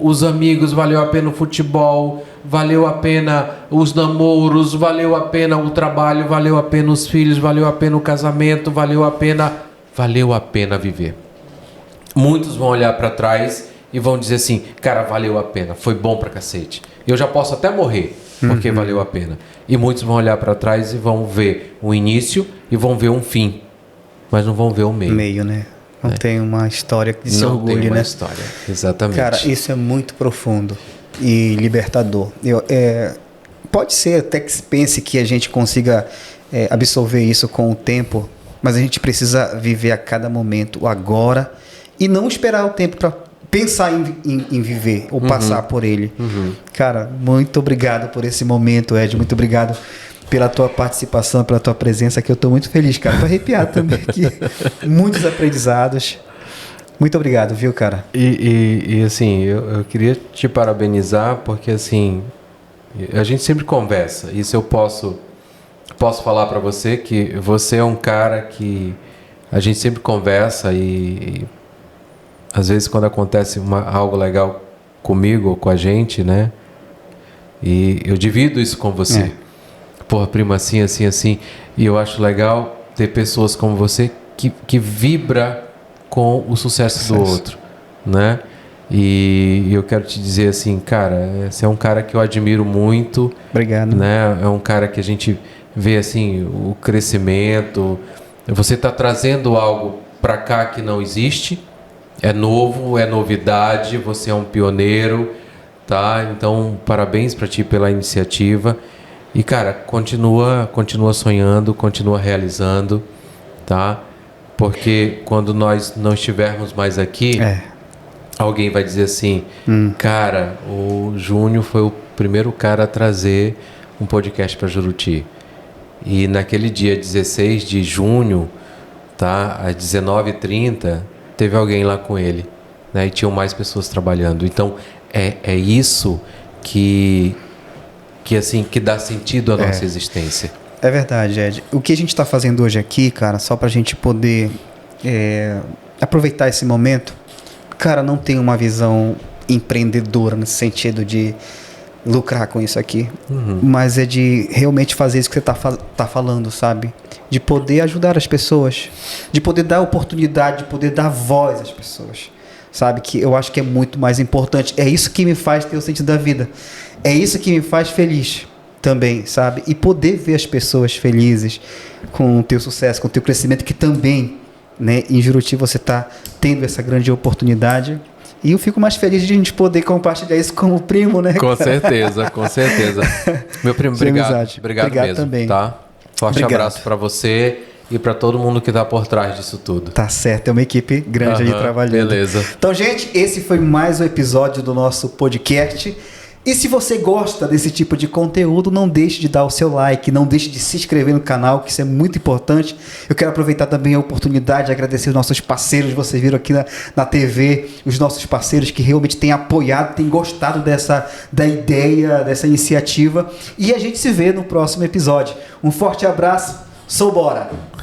os amigos, valeu a pena o futebol, valeu a pena os namoros, valeu a pena o trabalho, valeu a pena os filhos, valeu a pena o casamento, valeu a pena viver. Muitos vão olhar para trás e vão dizer assim: cara, valeu a pena, foi bom pra cacete. Eu já posso até morrer, porque valeu a pena. E muitos vão olhar para trás e vão ver o início e vão ver um fim, mas não vão ver o meio. Meio, né? Não tem uma história que se Não orgulhe, tem uma né? história, exatamente. Cara, isso é muito profundo e libertador. Pode ser até que se pense que a gente consiga absorver isso com o tempo, mas a gente precisa viver a cada momento, o agora, e não esperar o tempo para pensar em viver ou passar por ele. Cara, muito obrigado por esse momento, Ed. Muito obrigado pela tua participação, pela tua presença, que eu estou muito feliz, cara. Tô arrepiado também aqui. Muitos aprendizados. Muito obrigado, viu, cara? E assim, eu queria te parabenizar, porque assim, a gente sempre conversa. Isso eu posso falar para você, que você é um cara que a gente sempre conversa e às vezes quando acontece algo legal comigo ou com a gente, né? E eu divido isso com você. Porra, prima, assim, assim, assim. E eu acho legal ter pessoas como você que vibra com o sucesso do outro, né? E eu quero te dizer assim, cara, você é um cara que eu admiro muito. Obrigado. Né? É um cara que a gente vê assim o crescimento. Você está trazendo algo para cá que não existe. É novo, é novidade. Você é um pioneiro, tá? Então, parabéns para ti pela iniciativa. E, cara, continua sonhando, continua realizando, tá? Porque quando nós não estivermos mais aqui, alguém vai dizer assim, cara, o Júnior foi o primeiro cara a trazer um podcast para Juruti. E naquele dia 16 de junho, tá, às 19h30, teve alguém lá com ele, né? E tinham mais pessoas trabalhando. Então, é isso que dá sentido à nossa existência. É verdade, Ed. O que a gente está fazendo hoje aqui, cara, só para a gente poder aproveitar esse momento, cara, não tem uma visão empreendedora no sentido de lucrar com isso aqui, mas é de realmente fazer isso que você tá falando, sabe? De poder ajudar as pessoas, de poder dar oportunidade, de poder dar voz às pessoas, sabe? Que eu acho que é muito mais importante. É isso que me faz ter o sentido da vida. É isso que me faz feliz também, sabe? E poder ver as pessoas felizes com o teu sucesso, com o teu crescimento, que também, né, em Juruti você está tendo essa grande oportunidade. E eu fico mais feliz de a gente poder compartilhar isso com o primo, né? Com certeza, com certeza. Meu primo, obrigado. Obrigado mesmo, também. Tá? Forte abraço para você e para todo mundo que está por trás disso tudo. Tá certo, é uma equipe grande aí trabalhando. Beleza. Então, gente, esse foi mais um episódio do nosso podcast. E se você gosta desse tipo de conteúdo, não deixe de dar o seu like, não deixe de se inscrever no canal, que isso é muito importante. Eu quero aproveitar também a oportunidade de agradecer os nossos parceiros, vocês viram aqui na TV, os nossos parceiros que realmente têm apoiado, têm gostado da ideia, dessa iniciativa. E a gente se vê no próximo episódio. Um forte abraço, sou Bora!